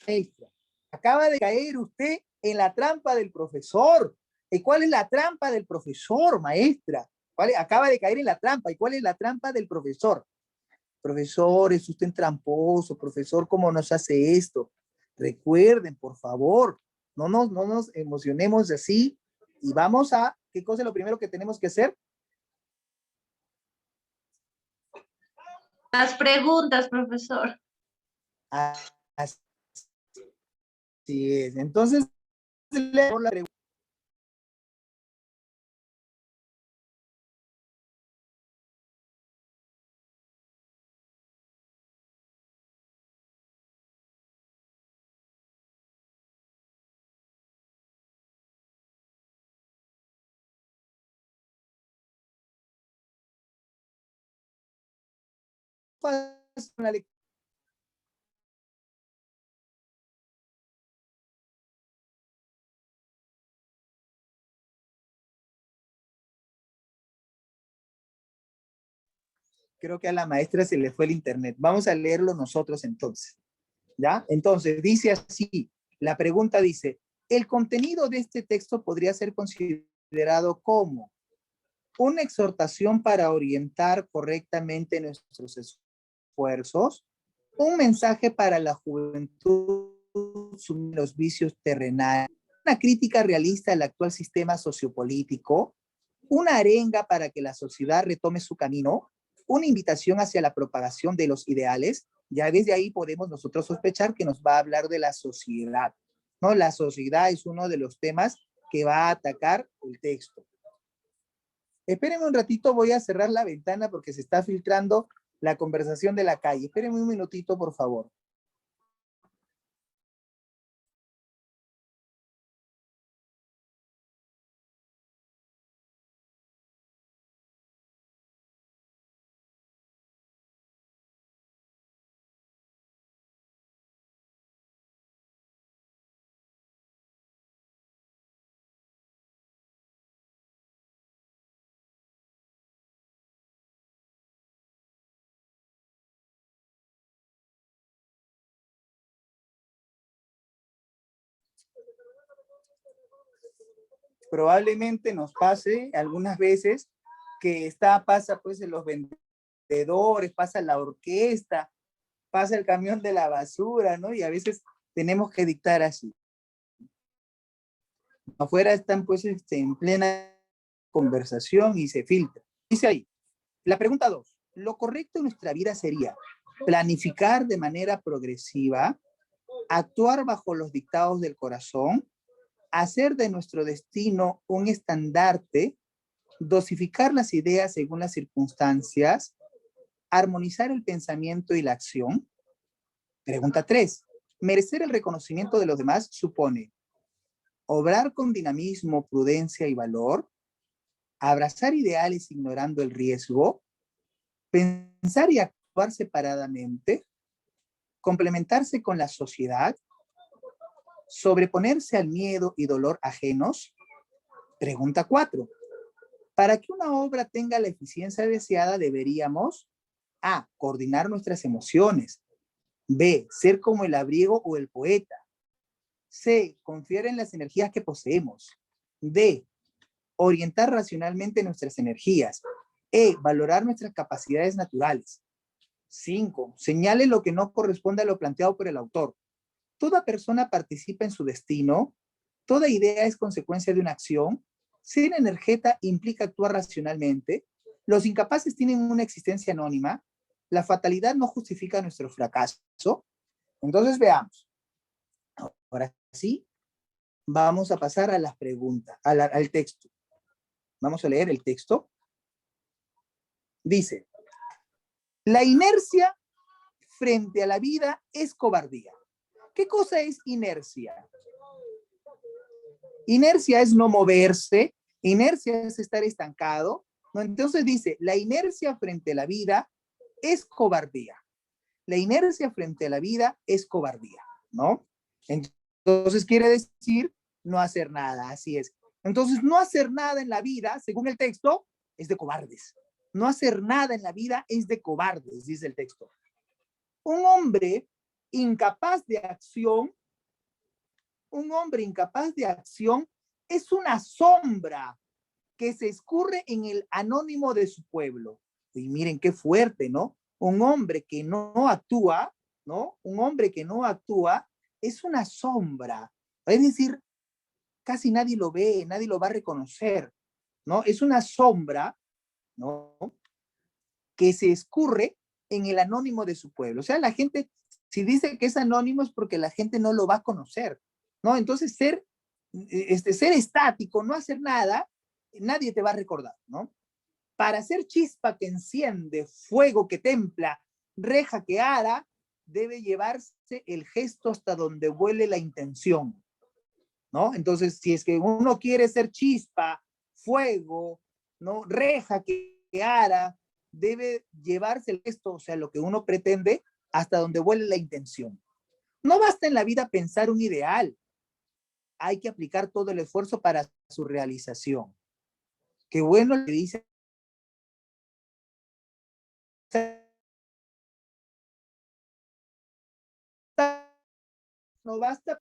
maestra. Acaba de caer usted en la trampa del profesor. ¿Y cuál es la trampa del profesor, maestra? Acaba de caer en la trampa. ¿Y cuál es la trampa del profesor? Profesor, es usted tramposo. Profesor, ¿cómo nos hace esto? Recuerden, por favor, no nos emocionemos así y vamos a, ¿qué cosa es lo primero que tenemos que hacer? Las preguntas, profesor. Así es. Entonces, leo la pregunta. Una lectura. Creo que a la maestra se le fue el internet. Vamos a leerlo nosotros entonces. ¿Ya? Entonces, dice así, la pregunta dice, el contenido de este texto podría ser considerado como una exhortación para orientar correctamente nuestros esfuerzos, un mensaje para la juventud sobre los vicios terrenales, una crítica realista al actual sistema sociopolítico, una arenga para que la sociedad retome su camino, una invitación hacia la propagación de los ideales. Ya desde ahí podemos nosotros sospechar que nos va a hablar de la sociedad, ¿no? La sociedad es uno de los temas que va a atacar el texto. Espérenme un ratito, voy a cerrar la ventana porque se está filtrando la conversación de la calle. Espérenme un minutito, por favor. Probablemente nos pase algunas veces que pasa pues en los vendedores, pasa la orquesta, pasa el camión de la basura, ¿no? Y a veces tenemos que dictar así. Afuera están pues en plena conversación y se filtra. Dice ahí, la pregunta 2. Lo correcto en nuestra vida sería planificar de manera progresiva, actuar bajo los dictados del corazón, hacer de nuestro destino un estandarte, dosificar las ideas según las circunstancias, armonizar el pensamiento y la acción. Pregunta 3. Merecer el reconocimiento de los demás supone obrar con dinamismo, prudencia y valor, abrazar ideales ignorando el riesgo, pensar y actuar separadamente, complementarse con la sociedad, sobreponerse al miedo y dolor ajenos. Pregunta 4. Para que una obra tenga la eficiencia deseada, deberíamos A. Coordinar nuestras emociones. B. Ser como el labriego o el poeta. C. Confiar en las energías que poseemos. D. Orientar racionalmente nuestras energías. E. Valorar nuestras capacidades naturales. 5. Señale lo que no corresponde a lo planteado por el autor. Toda persona participa en su destino. Toda idea es consecuencia de una acción. Ser energeta implica actuar racionalmente. Los incapaces tienen una existencia anónima. La fatalidad no justifica nuestro fracaso. Entonces veamos. Ahora sí, vamos a pasar a las preguntas, al texto. Vamos a leer el texto. Dice, la inercia frente a la vida es cobardía. ¿Qué cosa es inercia? Inercia es no moverse, inercia es estar estancado, ¿no? Entonces dice, la inercia frente a la vida es cobardía. La inercia frente a la vida es cobardía, ¿no? Entonces quiere decir no hacer nada, así es. Entonces no hacer nada en la vida, según el texto, es de cobardes. No hacer nada en la vida es de cobardes, dice el texto. Un hombre incapaz de acción es una sombra que se escurre en el anónimo de su pueblo. Y miren qué fuerte, ¿no? Un hombre que no actúa, ¿no? Un hombre que no actúa es una sombra. Es decir, casi nadie lo ve, nadie lo va a reconocer, ¿no? Es una sombra, ¿no? Que se escurre en el anónimo de su pueblo. O sea, la gente, si dice que es anónimo es porque la gente no lo va a conocer, ¿no? Entonces, ser estático, no hacer nada, nadie te va a recordar, ¿no? Para ser chispa que enciende, fuego que templa, reja que ara, debe llevarse el gesto hasta donde vuele la intención, ¿no? Entonces, si es que uno quiere ser chispa, fuego, ¿no? Reja que ara, debe llevarse el gesto, o sea, lo que uno pretende, hasta donde vuele la intención. No basta en la vida pensar un ideal, hay que aplicar todo el esfuerzo para su realización. Qué bueno le dice. No basta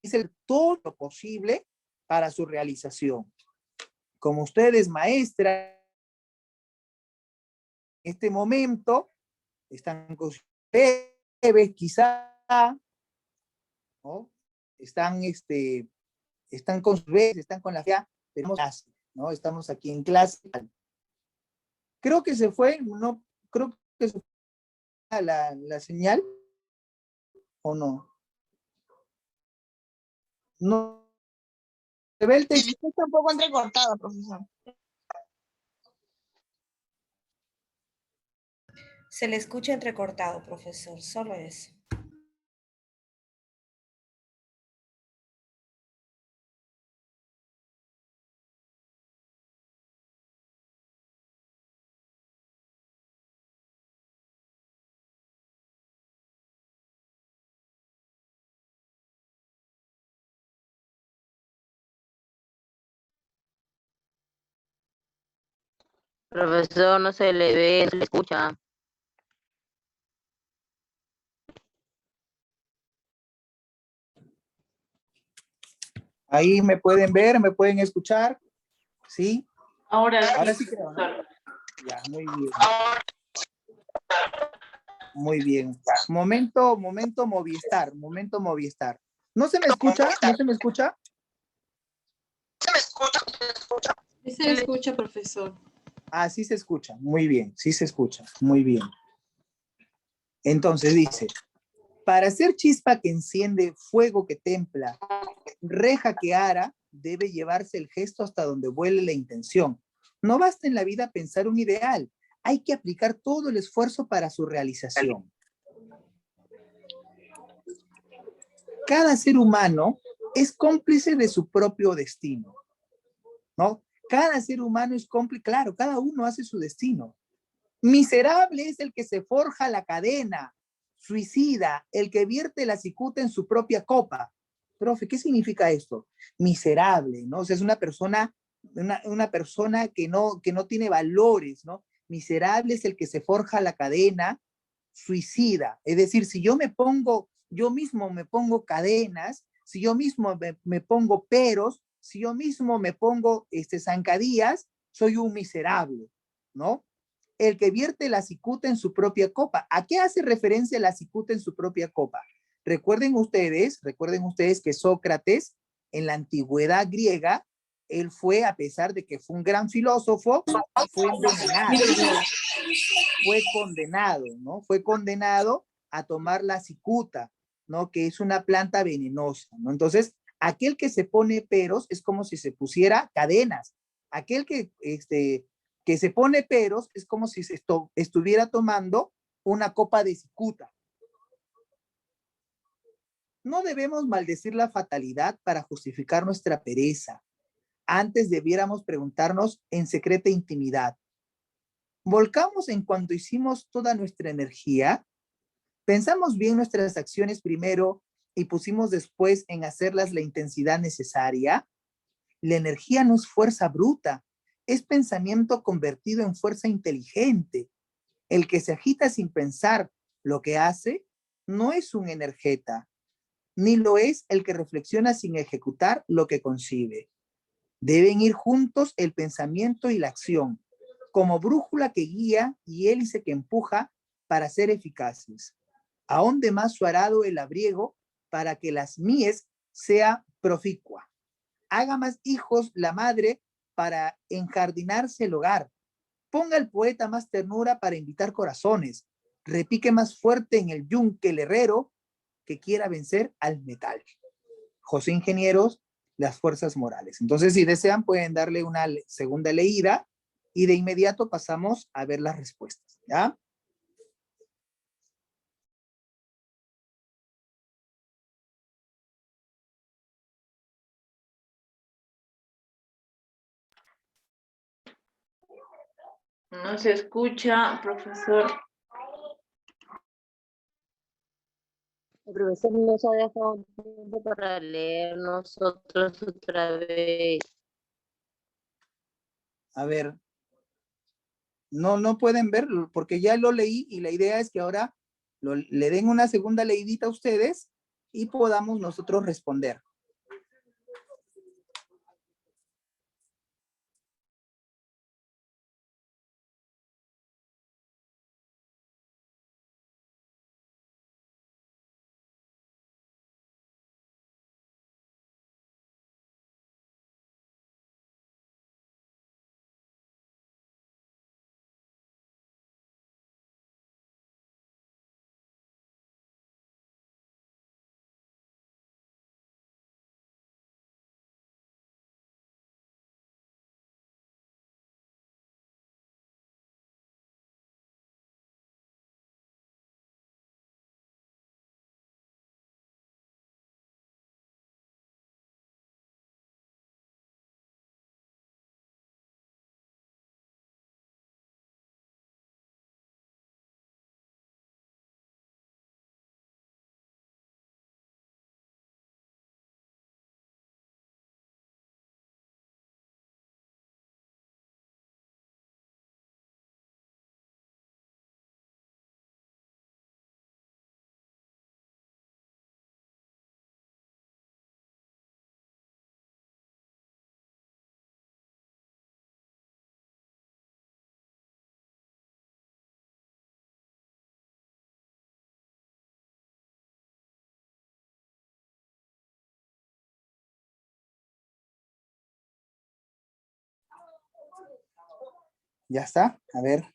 hacer todo lo posible para su realización. Como ustedes, maestra, en este momento están con sus bebés, quizá, ¿no? Están con sus bebés, están con la FIA, tenemos clase, ¿no? Estamos aquí en clase. Creo que se fue, no, creo que se fue la señal, ¿o no? No. Se ve el texto. Está un poco entrecortado, profesor. Se le escucha entrecortado, profesor, solo eso. Profesor, no se le ve, no se le escucha. Ahí me pueden ver, me pueden escuchar, ¿sí? Ahora sí creo, ¿no? Ya, muy bien. Muy bien. Momento Movistar, ¿No se me escucha? ¿No se me escucha? Sí se escucha, profesor. Ah, sí se escucha. Muy bien, sí se escucha. Muy bien. Entonces dice, para ser chispa que enciende, fuego que templa, reja que ara, debe llevarse el gesto hasta donde vuele la intención. No basta en la vida pensar un ideal, hay que aplicar todo el esfuerzo para su realización. cada ser humano es cómplice de su propio destino, ¿no? Cada ser humano es cómplice, claro, cada uno hace su destino. Miserable es el que se forja la cadena, suicida, el que vierte la cicuta en su propia copa. Profe, ¿qué significa esto? Miserable, ¿no? O sea, es una persona que no tiene valores, ¿no? Miserable es el que se forja la cadena, suicida. Es decir, si yo mismo me pongo cadenas, si yo mismo me pongo peros, si yo mismo me pongo zancadillas, soy un miserable, ¿no? El que vierte la cicuta en su propia copa. ¿A qué hace referencia la cicuta en su propia copa? Recuerden ustedes que Sócrates, en la antigüedad griega, él fue, a pesar de que fue un gran filósofo, fue envenenado, fue condenado, ¿no? Fue condenado a tomar la cicuta, ¿no? Que es una planta venenosa, ¿no? Entonces, aquel que se pone peros es como si se pusiera cadenas. Aquel que se pone peros es como si se estuviera tomando una copa de cicuta. No debemos maldecir la fatalidad para justificar nuestra pereza. Antes debiéramos preguntarnos en secreta intimidad: ¿volcamos en cuanto hicimos toda nuestra energía? ¿Pensamos bien nuestras acciones primero y pusimos después en hacerlas la intensidad necesaria? La energía no es fuerza bruta, es pensamiento convertido en fuerza inteligente. El que se agita sin pensar lo que hace no es un energeta, ni lo es el que reflexiona sin ejecutar lo que concibe. Deben ir juntos el pensamiento y la acción, como brújula que guía y hélice que empuja para ser eficaces. Ahonde más su arado el labriego para que las mies sea proficua. Haga más hijos la madre para enjardinarse el hogar. Ponga el poeta más ternura para invitar corazones. Repique más fuerte en el yunque el herrero que quiera vencer al metal. José Ingenieros, las fuerzas morales. Entonces, si desean, pueden darle una segunda leída y de inmediato pasamos a ver las respuestas, ¿ya? No se escucha, profesor. El profesor nos ha dejado tiempo para leer nosotros otra vez. A ver, no pueden ver porque ya lo leí y la idea es que ahora le den una segunda leidita a ustedes y podamos nosotros responder. Ya está, a ver.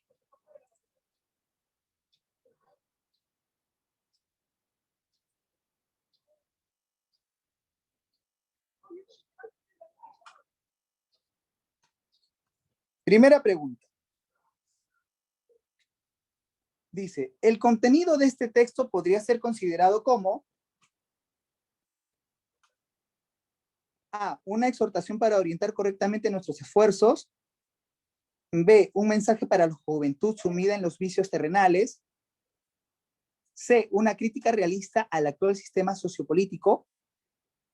Primera pregunta. Dice, el contenido de este texto podría ser considerado como, A, una exhortación para orientar correctamente nuestros esfuerzos. B, un mensaje para la juventud sumida en los vicios terrenales. C, una crítica realista al actual sistema sociopolítico.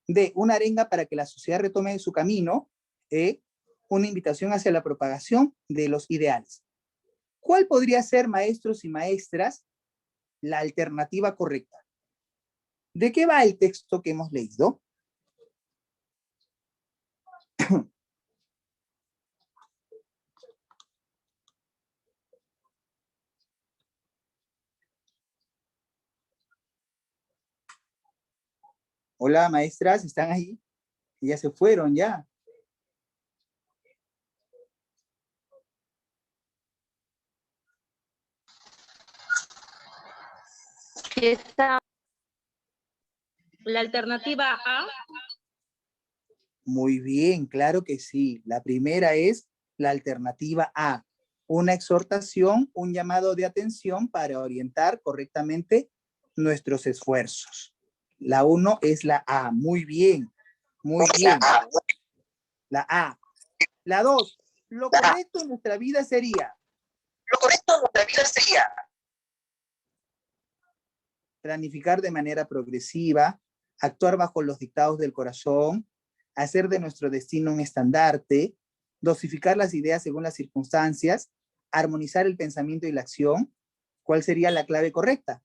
D, una arenga para que la sociedad retome su camino. E, una invitación hacia la propagación de los ideales. ¿Cuál podría ser, maestros y maestras, la alternativa correcta? ¿De qué va el texto que hemos leído? Hola, maestras, ¿están ahí? Ya se fueron, ya. Está La alternativa A. Muy bien, claro que sí. La primera es la alternativa A. Una exhortación, un llamado de atención para orientar correctamente nuestros esfuerzos. La 1 es la A. Muy bien, muy bien. La A. La 2. Lo correcto en nuestra vida sería. Lo correcto en nuestra vida sería Planificar de manera progresiva, actuar bajo los dictados del corazón, hacer de nuestro destino un estandarte, dosificar las ideas según las circunstancias, armonizar el pensamiento y la acción. ¿Cuál sería la clave correcta?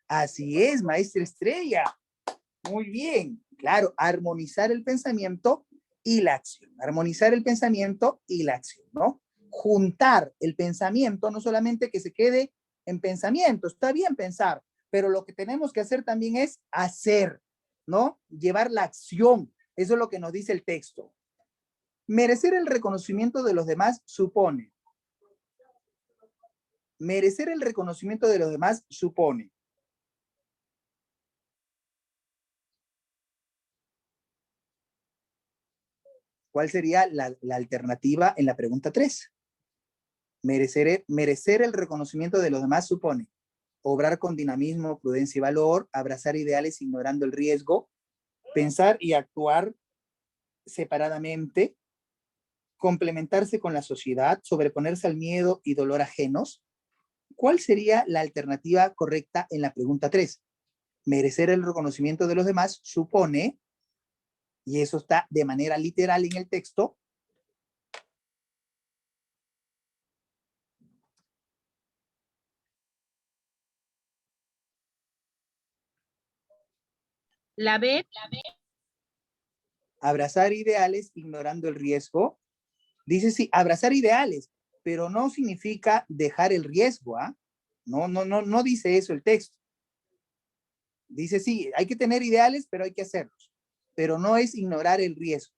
Así es, maestra Estrella. Muy bien. Claro, armonizar el pensamiento y la acción. Armonizar el pensamiento y la acción, ¿no? Juntar el pensamiento, no solamente que se quede en pensamiento, está bien pensar, pero lo que tenemos que hacer también es hacer, ¿no? Llevar la acción. Eso es lo que nos dice el texto. Merecer el reconocimiento de los demás supone. Merecer el reconocimiento de los demás supone. ¿Cuál sería la alternativa en la pregunta 3? Merecer el reconocimiento de los demás supone obrar con dinamismo, prudencia y valor, abrazar ideales ignorando el riesgo, pensar y actuar separadamente, complementarse con la sociedad, sobreponerse al miedo y dolor ajenos. ¿Cuál sería la alternativa correcta en la pregunta 3? Merecer el reconocimiento de los demás supone, y eso está de manera literal en el texto, La B. abrazar ideales ignorando el riesgo. Dice sí, abrazar ideales, pero no significa dejar el riesgo, ¿ah? No dice eso el texto. Dice sí, hay que tener ideales, pero hay que hacerlos, pero no es ignorar el riesgo.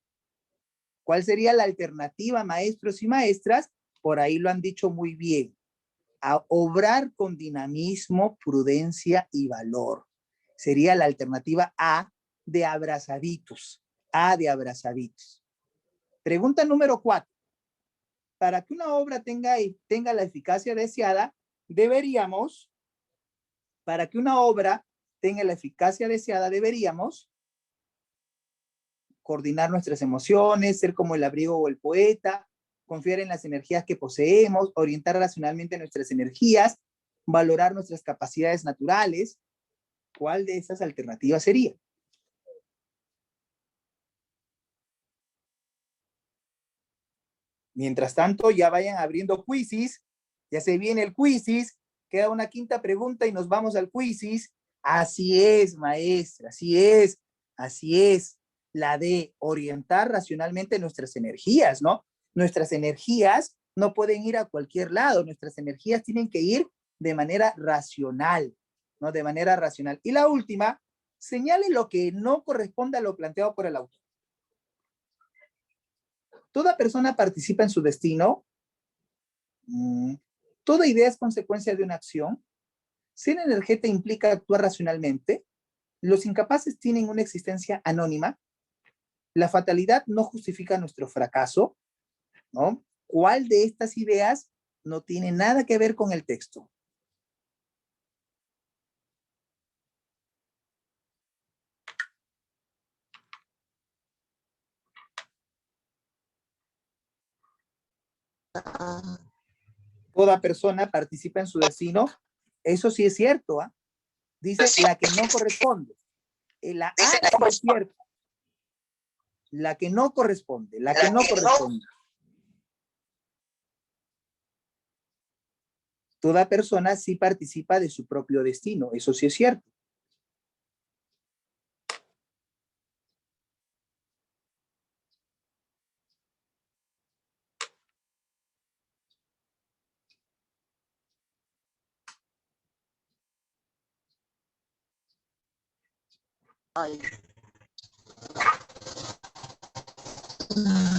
¿Cuál sería la alternativa, maestros y maestras? Por ahí lo han dicho muy bien. A obrar con dinamismo, prudencia y valor. Sería la alternativa A de abrazaditos. A de abrazaditos. Pregunta número 4. Para que una obra tenga la eficacia deseada, deberíamos coordinar nuestras emociones, ser como el abrigo o el poeta, confiar en las energías que poseemos, orientar racionalmente nuestras energías, valorar nuestras capacidades naturales. ¿Cuál de esas alternativas sería? Mientras tanto, ya vayan abriendo quizzes, ya se viene el quizzes, queda una quinta pregunta y nos vamos al quizzes. Así es, maestra, así es. La de orientar racionalmente nuestras energías, ¿no? Nuestras energías no pueden ir a cualquier lado, nuestras energías tienen que ir de manera racional, ¿no? De manera racional. Y la última, señale lo que no corresponde a lo planteado por el autor. ¿Toda persona participa en su destino? ¿Toda idea es consecuencia de una acción? ¿Ser energética implica actuar racionalmente? ¿Los incapaces tienen una existencia anónima? ¿La fatalidad no justifica nuestro fracaso? ¿No? ¿Cuál de estas ideas no tiene nada que ver con el texto? Toda persona participa en su destino. Eso sí es cierto, ¿ah? Dice la que no corresponde. La A sí es cierto. La que no corresponde, la que no corresponde. Toda persona sí participa de su propio destino, eso sí es cierto.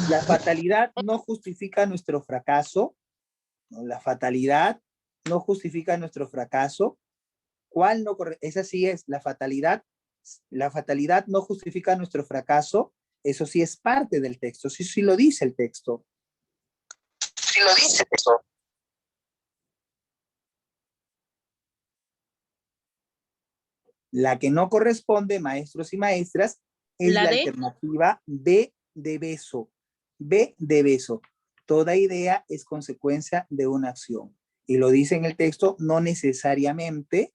La fatalidad no justifica nuestro fracaso. ¿No? La fatalidad no justifica nuestro fracaso. ¿Cuál no corre? Esa sí es la fatalidad. La fatalidad no justifica nuestro fracaso. Eso sí es parte del texto. Sí, sí lo dice el texto. Sí lo dice el texto. La que no corresponde, maestros y maestras, es la alternativa B de beso. B de beso. Toda idea es consecuencia de una acción. Y lo dice en el texto, no necesariamente,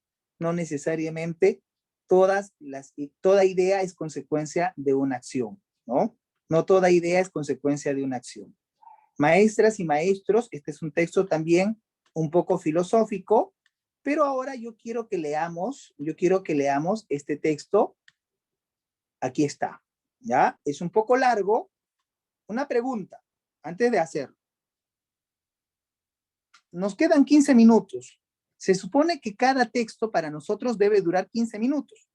toda idea es consecuencia de una acción, ¿no? No toda idea es consecuencia de una acción. Maestras y maestros, este es un texto también un poco filosófico, pero ahora yo quiero que leamos este texto. Aquí está, ¿ya? Es un poco largo. Una pregunta, antes de hacerlo. Nos quedan 15 minutos. Se supone que cada texto para nosotros debe durar 15 minutos.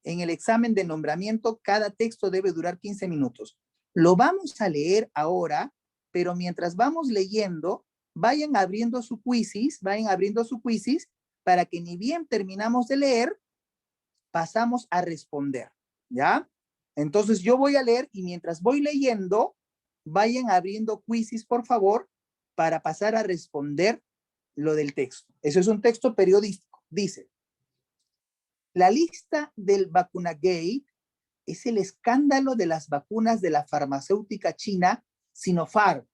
En el examen de nombramiento, cada texto debe durar 15 minutos. Lo vamos a leer ahora, pero mientras vamos leyendo, vayan abriendo su quizzes para que ni bien terminamos de leer, pasamos a responder, ¿ya? Entonces yo voy a leer y mientras voy leyendo, vayan abriendo quizzes, por favor, para pasar a responder lo del texto. Eso es un texto periodístico. Dice, la lista del Vacunagate es el escándalo de las vacunas de la farmacéutica china Sinopharm,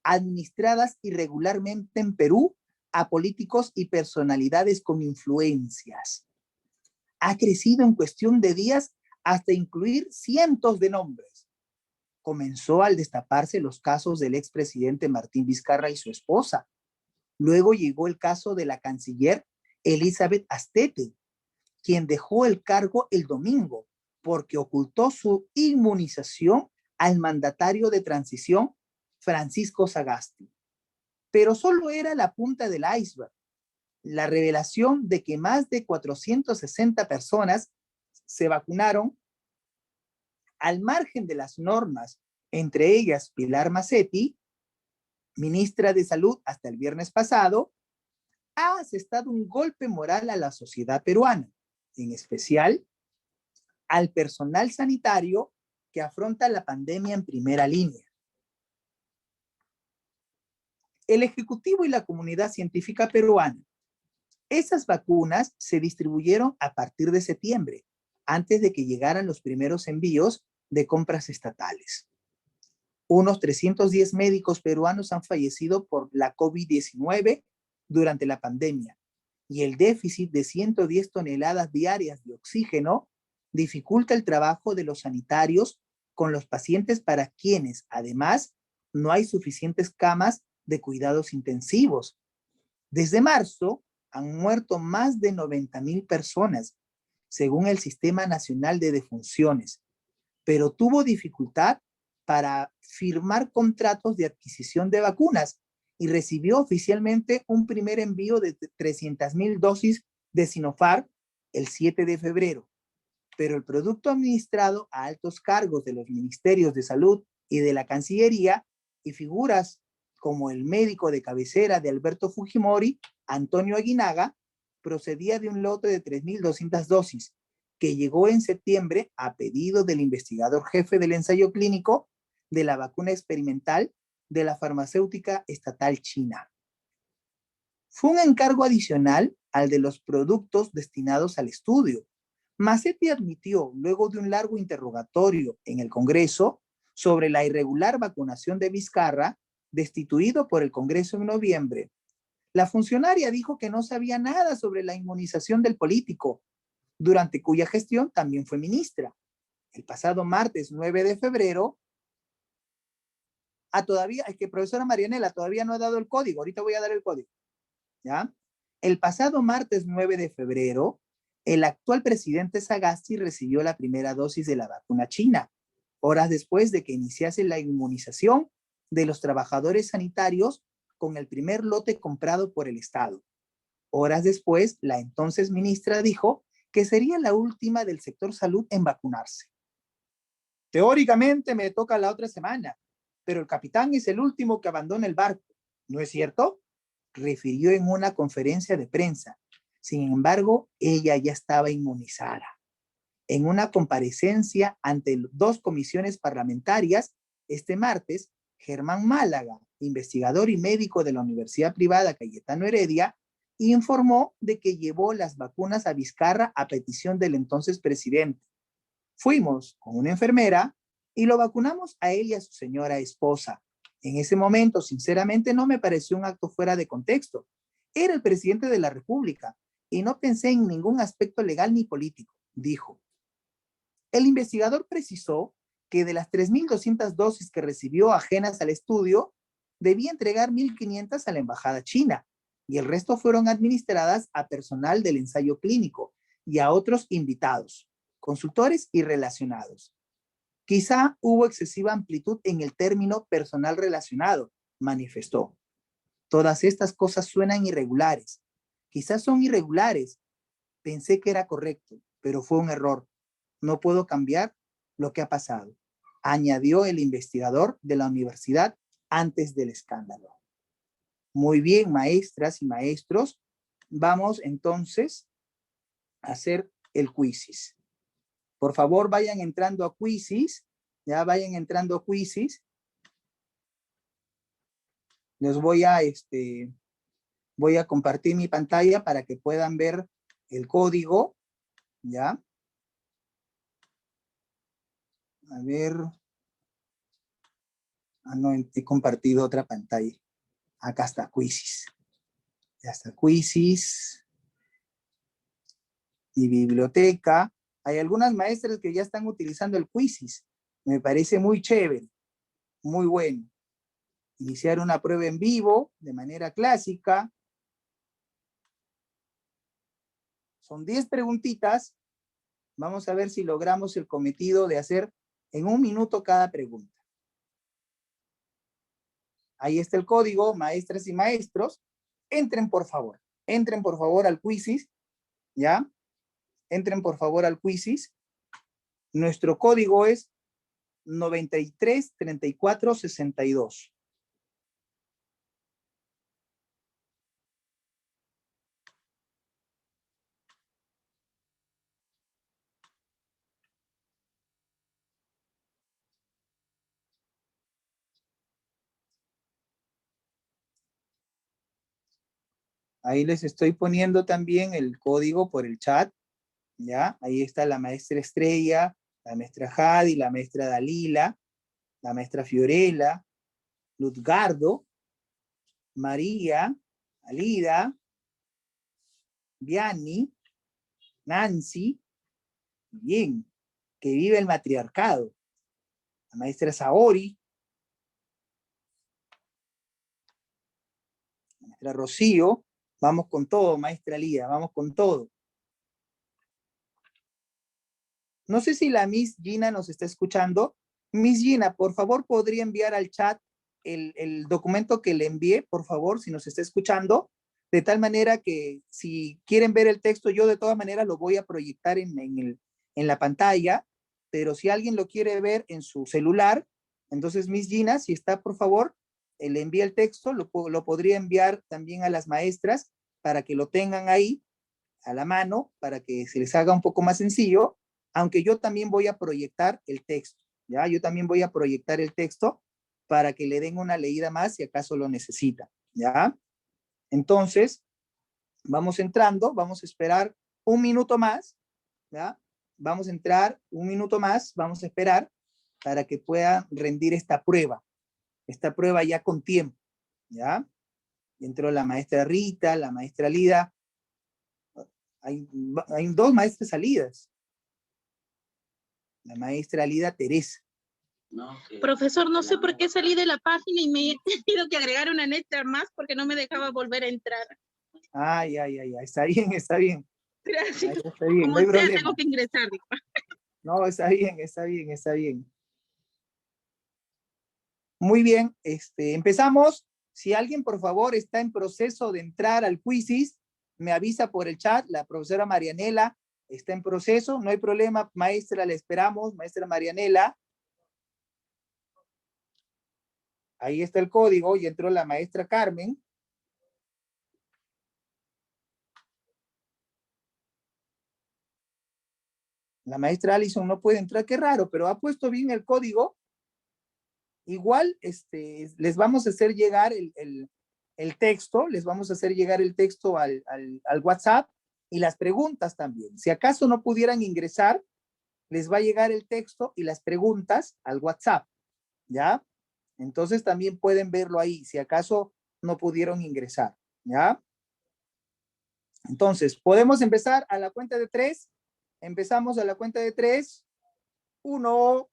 administradas irregularmente en Perú a políticos y personalidades con influencias. Ha crecido en cuestión de días hasta incluir cientos de nombres. Comenzó al destaparse los casos del expresidente Martín Vizcarra y su esposa. Luego llegó el caso de la canciller Elizabeth Astete, quien dejó el cargo el domingo porque ocultó su inmunización al mandatario de transición Francisco Sagasti. Pero solo era la punta del iceberg. La revelación de que más de 460 personas se vacunaron al margen de las normas, entre ellas Pilar Macetti, ministra de Salud hasta el viernes pasado, ha asestado un golpe moral a la sociedad peruana, en especial al personal sanitario que afronta la pandemia en primera línea. El Ejecutivo y la comunidad científica peruana. Esas vacunas se distribuyeron a partir de septiembre, antes de que llegaran los primeros envíos de compras estatales. Unos 310 médicos peruanos han fallecido por la COVID-19 durante la pandemia y el déficit de 110 toneladas diarias de oxígeno dificulta el trabajo de los sanitarios con los pacientes para quienes, además, no hay suficientes camas de cuidados intensivos. Desde marzo han muerto más de 90,000 personas, según el Sistema Nacional de Defunciones, pero tuvo dificultad para firmar contratos de adquisición de vacunas y recibió oficialmente un primer envío de 300,000 dosis de Sinopharm el 7 de febrero. Pero el producto administrado a altos cargos de los ministerios de salud y de la Cancillería y figuras como el médico de cabecera de Alberto Fujimori, Antonio Aguinaga, procedía de un lote de 3,200 dosis que llegó en septiembre a pedido del investigador jefe del ensayo clínico de la vacuna experimental de la farmacéutica estatal china. Fue un encargo adicional al de los productos destinados al estudio. Macetti admitió, luego de un largo interrogatorio en el Congreso sobre la irregular vacunación de Vizcarra, destituido por el Congreso en noviembre. La funcionaria dijo que no sabía nada sobre la inmunización del político, durante cuya gestión también fue ministra. El pasado martes 9 de febrero, todavía, es que profesora Marianela, todavía no ha dado el código, ahorita voy a dar el código, ¿ya? El pasado martes 9 de febrero, el actual presidente Sagasti recibió la primera dosis de la vacuna china, horas después de que iniciase la inmunización de los trabajadores sanitarios con el primer lote comprado por el Estado. Horas después, la entonces ministra dijo que sería la última del sector salud en vacunarse. Teóricamente me toca la otra semana, pero el capitán es el último que abandona el barco, ¿no es cierto?, refirió en una conferencia de prensa. Sin embargo, ella ya estaba inmunizada. En una comparecencia ante 2 comisiones parlamentarias, este martes, Germán Málaga, investigador y médico de la Universidad Privada Cayetano Heredia, informó de que llevó las vacunas a Vizcarra a petición del entonces presidente. Fuimos con una enfermera y lo vacunamos a él y a su señora esposa. En ese momento, sinceramente, no me pareció un acto fuera de contexto. Era el presidente de la República y no pensé en ningún aspecto legal ni político, dijo. El investigador precisó que de las 3.200 dosis que recibió ajenas al estudio, debía entregar 1.500 a la embajada china y el resto fueron administradas a personal del ensayo clínico y a otros invitados, consultores y relacionados. Quizá hubo excesiva amplitud en el término personal relacionado, manifestó. Todas estas cosas suenan irregulares. Quizás son irregulares. Pensé que era correcto, pero fue un error. No puedo cambiar lo que ha pasado, añadió el investigador de la universidad antes del escándalo. Muy bien, maestras y maestros, vamos entonces a hacer el quizzes. Por favor, vayan entrando a quizzes, ya vayan entrando a quizzes. Les voy a compartir mi pantalla para que puedan ver el código, ¿ya? A ver. No, he compartido otra pantalla. Acá está, quizzes. Ya está, quizzes. Mi biblioteca. Hay algunas maestras que ya están utilizando el quizzes. Me parece muy chévere, muy bueno. Iniciar una prueba en vivo de manera clásica. Son 10 preguntitas. Vamos a ver si logramos el cometido de hacer en 1 minuto cada pregunta. Ahí está el código, maestras y maestros. Entren por favor al quizzes, ¿ya? Entren por favor al quizzes. Nuestro código es 933462. Ahí les estoy poniendo también el código por el chat, ¿ya? Ahí está la maestra Estrella, la maestra Jadi, la maestra Dalila, la maestra Fiorella, Lutgardo, María, Alida, Vianney, Nancy, bien, que vive el matriarcado, la maestra Saori, la maestra Rocío. Vamos con todo, maestra Lía, vamos con todo. No sé si la Miss Gina nos está escuchando. Miss Gina, por favor, ¿podría enviar al chat el documento que le envié, por favor, si nos está escuchando? De tal manera que si quieren ver el texto, yo de todas maneras lo voy a proyectar en la pantalla, pero si alguien lo quiere ver en su celular, entonces Miss Gina, si está, por favor, le envía el texto, lo podría enviar también a las maestras para que lo tengan ahí a la mano, para que se les haga un poco más sencillo, aunque yo también voy a proyectar el texto, ¿ya? Yo también voy a proyectar el texto para que le den una leída más si acaso lo necesitan, ¿ya? Entonces, vamos entrando, vamos a esperar 1 minuto más, ¿ya? Vamos a entrar 1 minuto más, vamos a esperar para que puedan rendir esta prueba, esta prueba ya con tiempo, ¿ya? Entró la maestra Rita, la maestra Lida. Hay dos maestras salidas. La maestra Lida Teresa. Profesor, no sé por qué salí de la página y me he tenido que agregar una letra más porque no me dejaba volver a entrar. Ay, está bien, está bien. Gracias. Ay, está bien, Como no hay sea, problema. tengo que ingresar. No, está bien, está bien, está bien. Muy bien, empezamos. Si alguien, por favor, está en proceso de entrar al Quizzes, me avisa por el chat. La profesora Marianela está en proceso. No hay problema, maestra, la esperamos. Maestra Marianela. Ahí está el código y entró la maestra Carmen. La maestra Alison no puede entrar, qué raro, pero ha puesto bien el código. Igual, les vamos a hacer llegar el texto, les vamos a hacer llegar el texto al WhatsApp y las preguntas también. Si acaso no pudieran ingresar, les va a llegar el texto y las preguntas al WhatsApp, ¿ya? Entonces también pueden verlo ahí, si acaso no pudieron ingresar, ¿ya? Entonces, podemos empezar a la cuenta de 3. Empezamos a la cuenta de 3. 1,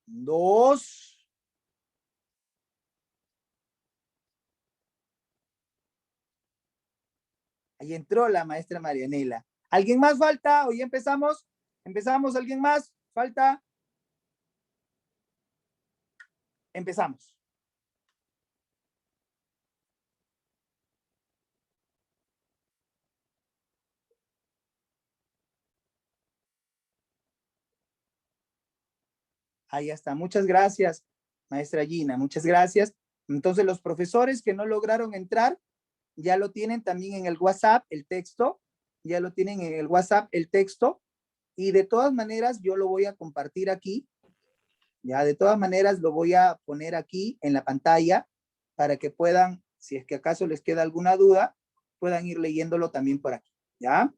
2, ahí entró la maestra Marianela. ¿Alguien más falta? ¿O ya empezamos? ¿Empezamos? ¿Alguien más? ¿Falta? Empezamos. Ahí está. Muchas gracias, maestra Gina. Muchas gracias. Entonces, los profesores que no lograron entrar, ya lo tienen también en el WhatsApp, el texto. Ya lo tienen en el WhatsApp, el texto. Y de todas maneras, yo lo voy a compartir aquí. Ya, de todas maneras, lo voy a poner aquí en la pantalla para que puedan, si es que acaso les queda alguna duda, puedan ir leyéndolo también por aquí. ¿Ya?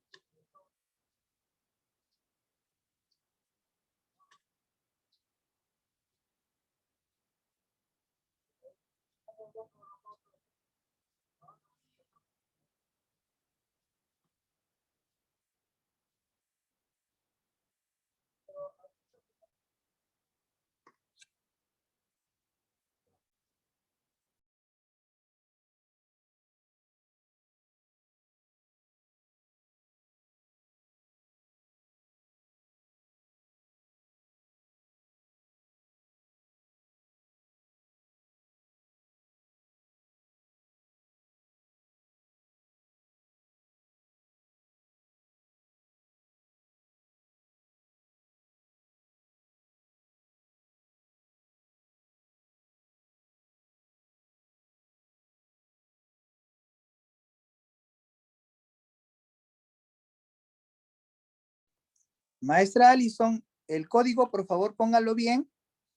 Maestra Alison, el código, por favor, póngalo bien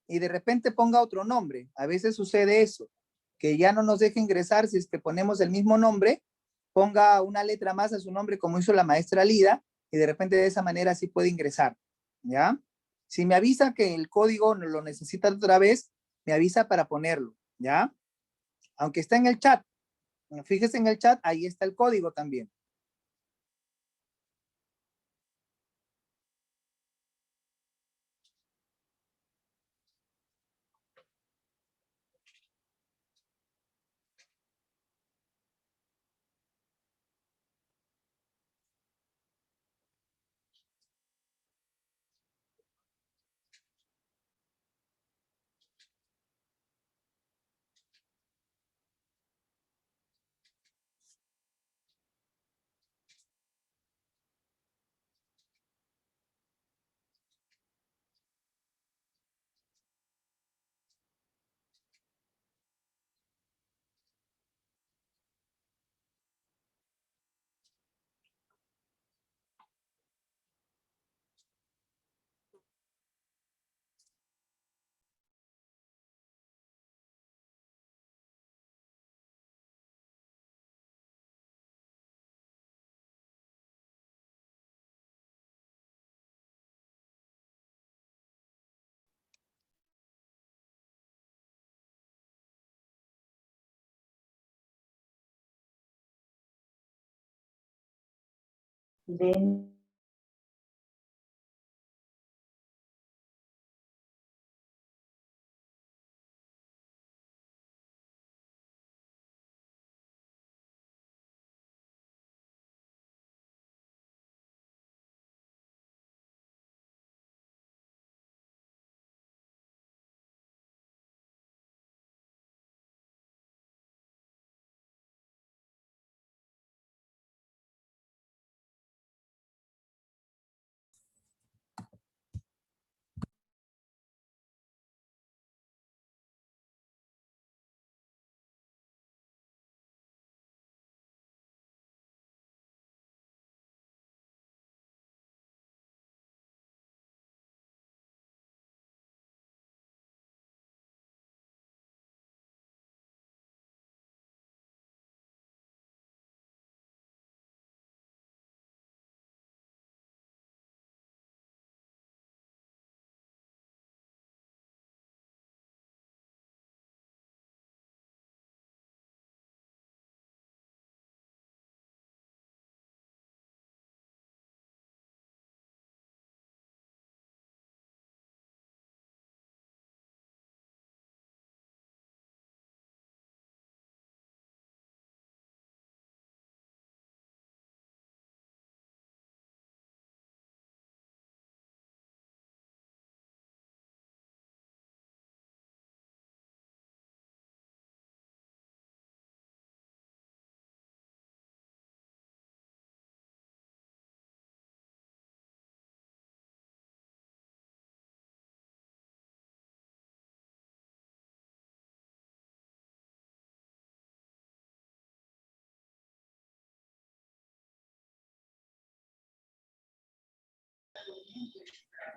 y de repente ponga otro nombre. A veces sucede eso, que ya no nos deja ingresar si es que ponemos el mismo nombre, ponga una letra más a su nombre como hizo la maestra Lida y de repente de esa manera sí puede ingresar, ¿ya? Si me avisa que el código lo necesita otra vez, me avisa para ponerlo, ¿ya? Aunque está en el chat, fíjese en el chat, ahí está el código también.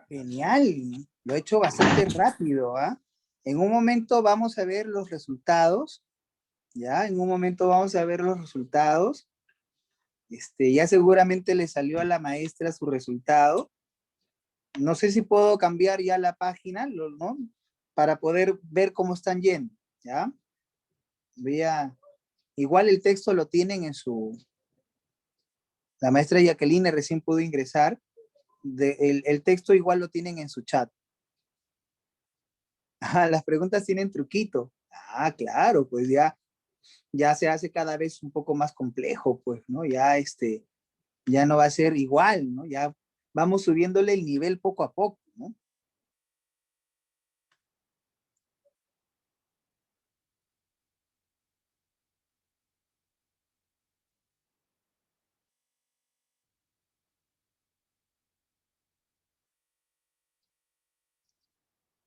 Genial, lo he hecho bastante rápido, ¿ah? En un momento vamos a ver los resultados, ¿ya? En un momento vamos a ver los resultados. Ya seguramente le salió a la maestra su resultado. No sé si puedo cambiar ya la página, ¿no? Para poder ver cómo están yendo, ¿ya? Igual el texto lo tienen en su... La maestra Jacqueline recién pudo ingresar. El texto igual lo tienen en su chat. Ah, las preguntas tienen truquito. Ah, claro, pues ya se hace cada vez un poco más complejo, pues, ¿no? Ya no va a ser igual, ¿no? Ya vamos subiéndole el nivel poco a poco, ¿no?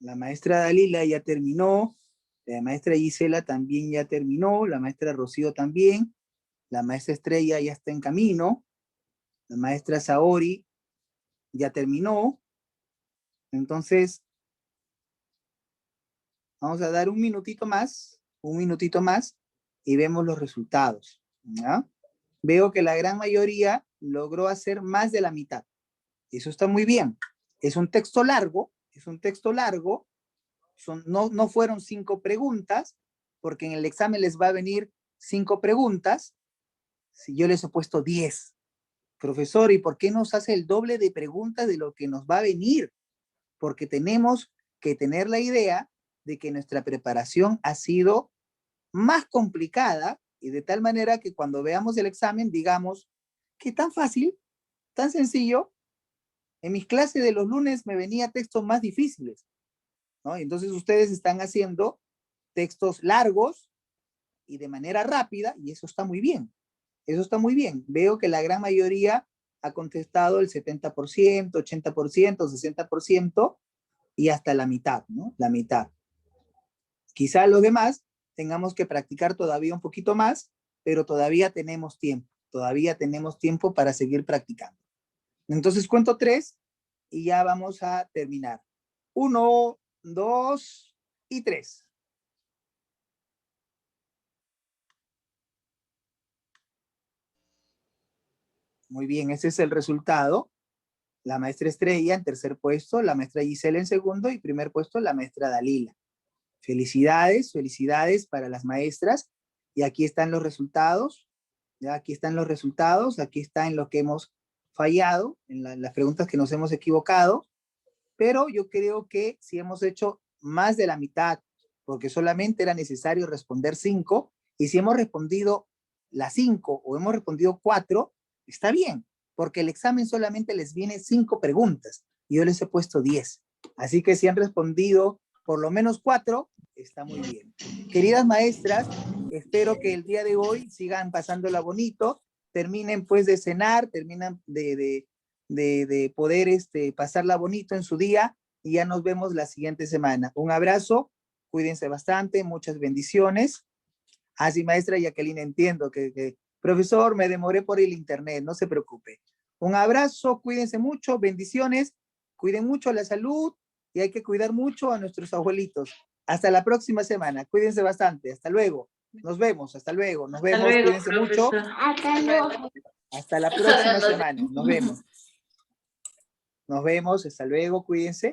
La maestra Dalila ya terminó, la maestra Gisela también ya terminó, la maestra Rocío también, la maestra Estrella ya está en camino, la maestra Saori ya terminó. Entonces, vamos a dar un minutito más, y vemos los resultados, ¿ya? Veo que la gran mayoría logró hacer más de la mitad. Eso está muy bien. Es un texto largo, no fueron 5 preguntas, porque en el examen les va a venir 5 preguntas. Si yo les he puesto 10, profesor, ¿y por qué nos hace el doble de preguntas de lo que nos va a venir? Porque tenemos que tener la idea de que nuestra preparación ha sido más complicada y de tal manera que cuando veamos el examen digamos que tan fácil, tan sencillo. En mis clases de los lunes me venía textos más difíciles, ¿no? Entonces ustedes están haciendo textos largos y de manera rápida y eso está muy bien. Eso está muy bien. Veo que la gran mayoría ha contestado el 70%, 80%, 60% y hasta la mitad, ¿no? La mitad. Quizá los demás tengamos que practicar todavía un poquito más, pero todavía tenemos tiempo para seguir practicando. Entonces cuento 3 y ya vamos a terminar. 1, 2 y 3. Muy bien, ese es el resultado. La maestra Estrella en tercer puesto, la maestra Gisela en segundo y primer puesto la maestra Dalila. Felicidades, felicidades para las maestras. Y aquí están los resultados. Ya aquí están los resultados, aquí está en lo que hemos fallado, en las preguntas que nos hemos equivocado, pero yo creo que si hemos hecho más de la mitad, porque solamente era necesario responder 5, y si hemos respondido las 5 o hemos respondido 4, está bien, porque el examen solamente les viene 5 preguntas, y yo les he puesto 10. Así que si han respondido por lo menos 4, está muy bien. Queridas maestras, espero que el día de hoy sigan pasándola bonito, terminen pues de cenar, terminan de poder pasarla bonito en su día, y ya nos vemos la siguiente semana. Un abrazo, cuídense bastante, muchas bendiciones. Así, maestra Jacqueline, entiendo que profesor, me demoré por el internet, no se preocupe. Un abrazo, cuídense mucho, bendiciones, cuiden mucho la salud y hay que cuidar mucho a nuestros abuelitos. Hasta la próxima semana, cuídense bastante, hasta luego. Nos vemos, hasta luego, nos vemos, luego, cuídense profesor. mucho. Hasta luego. Hasta la próxima semana, nos vemos. Nos vemos, hasta luego, cuídense.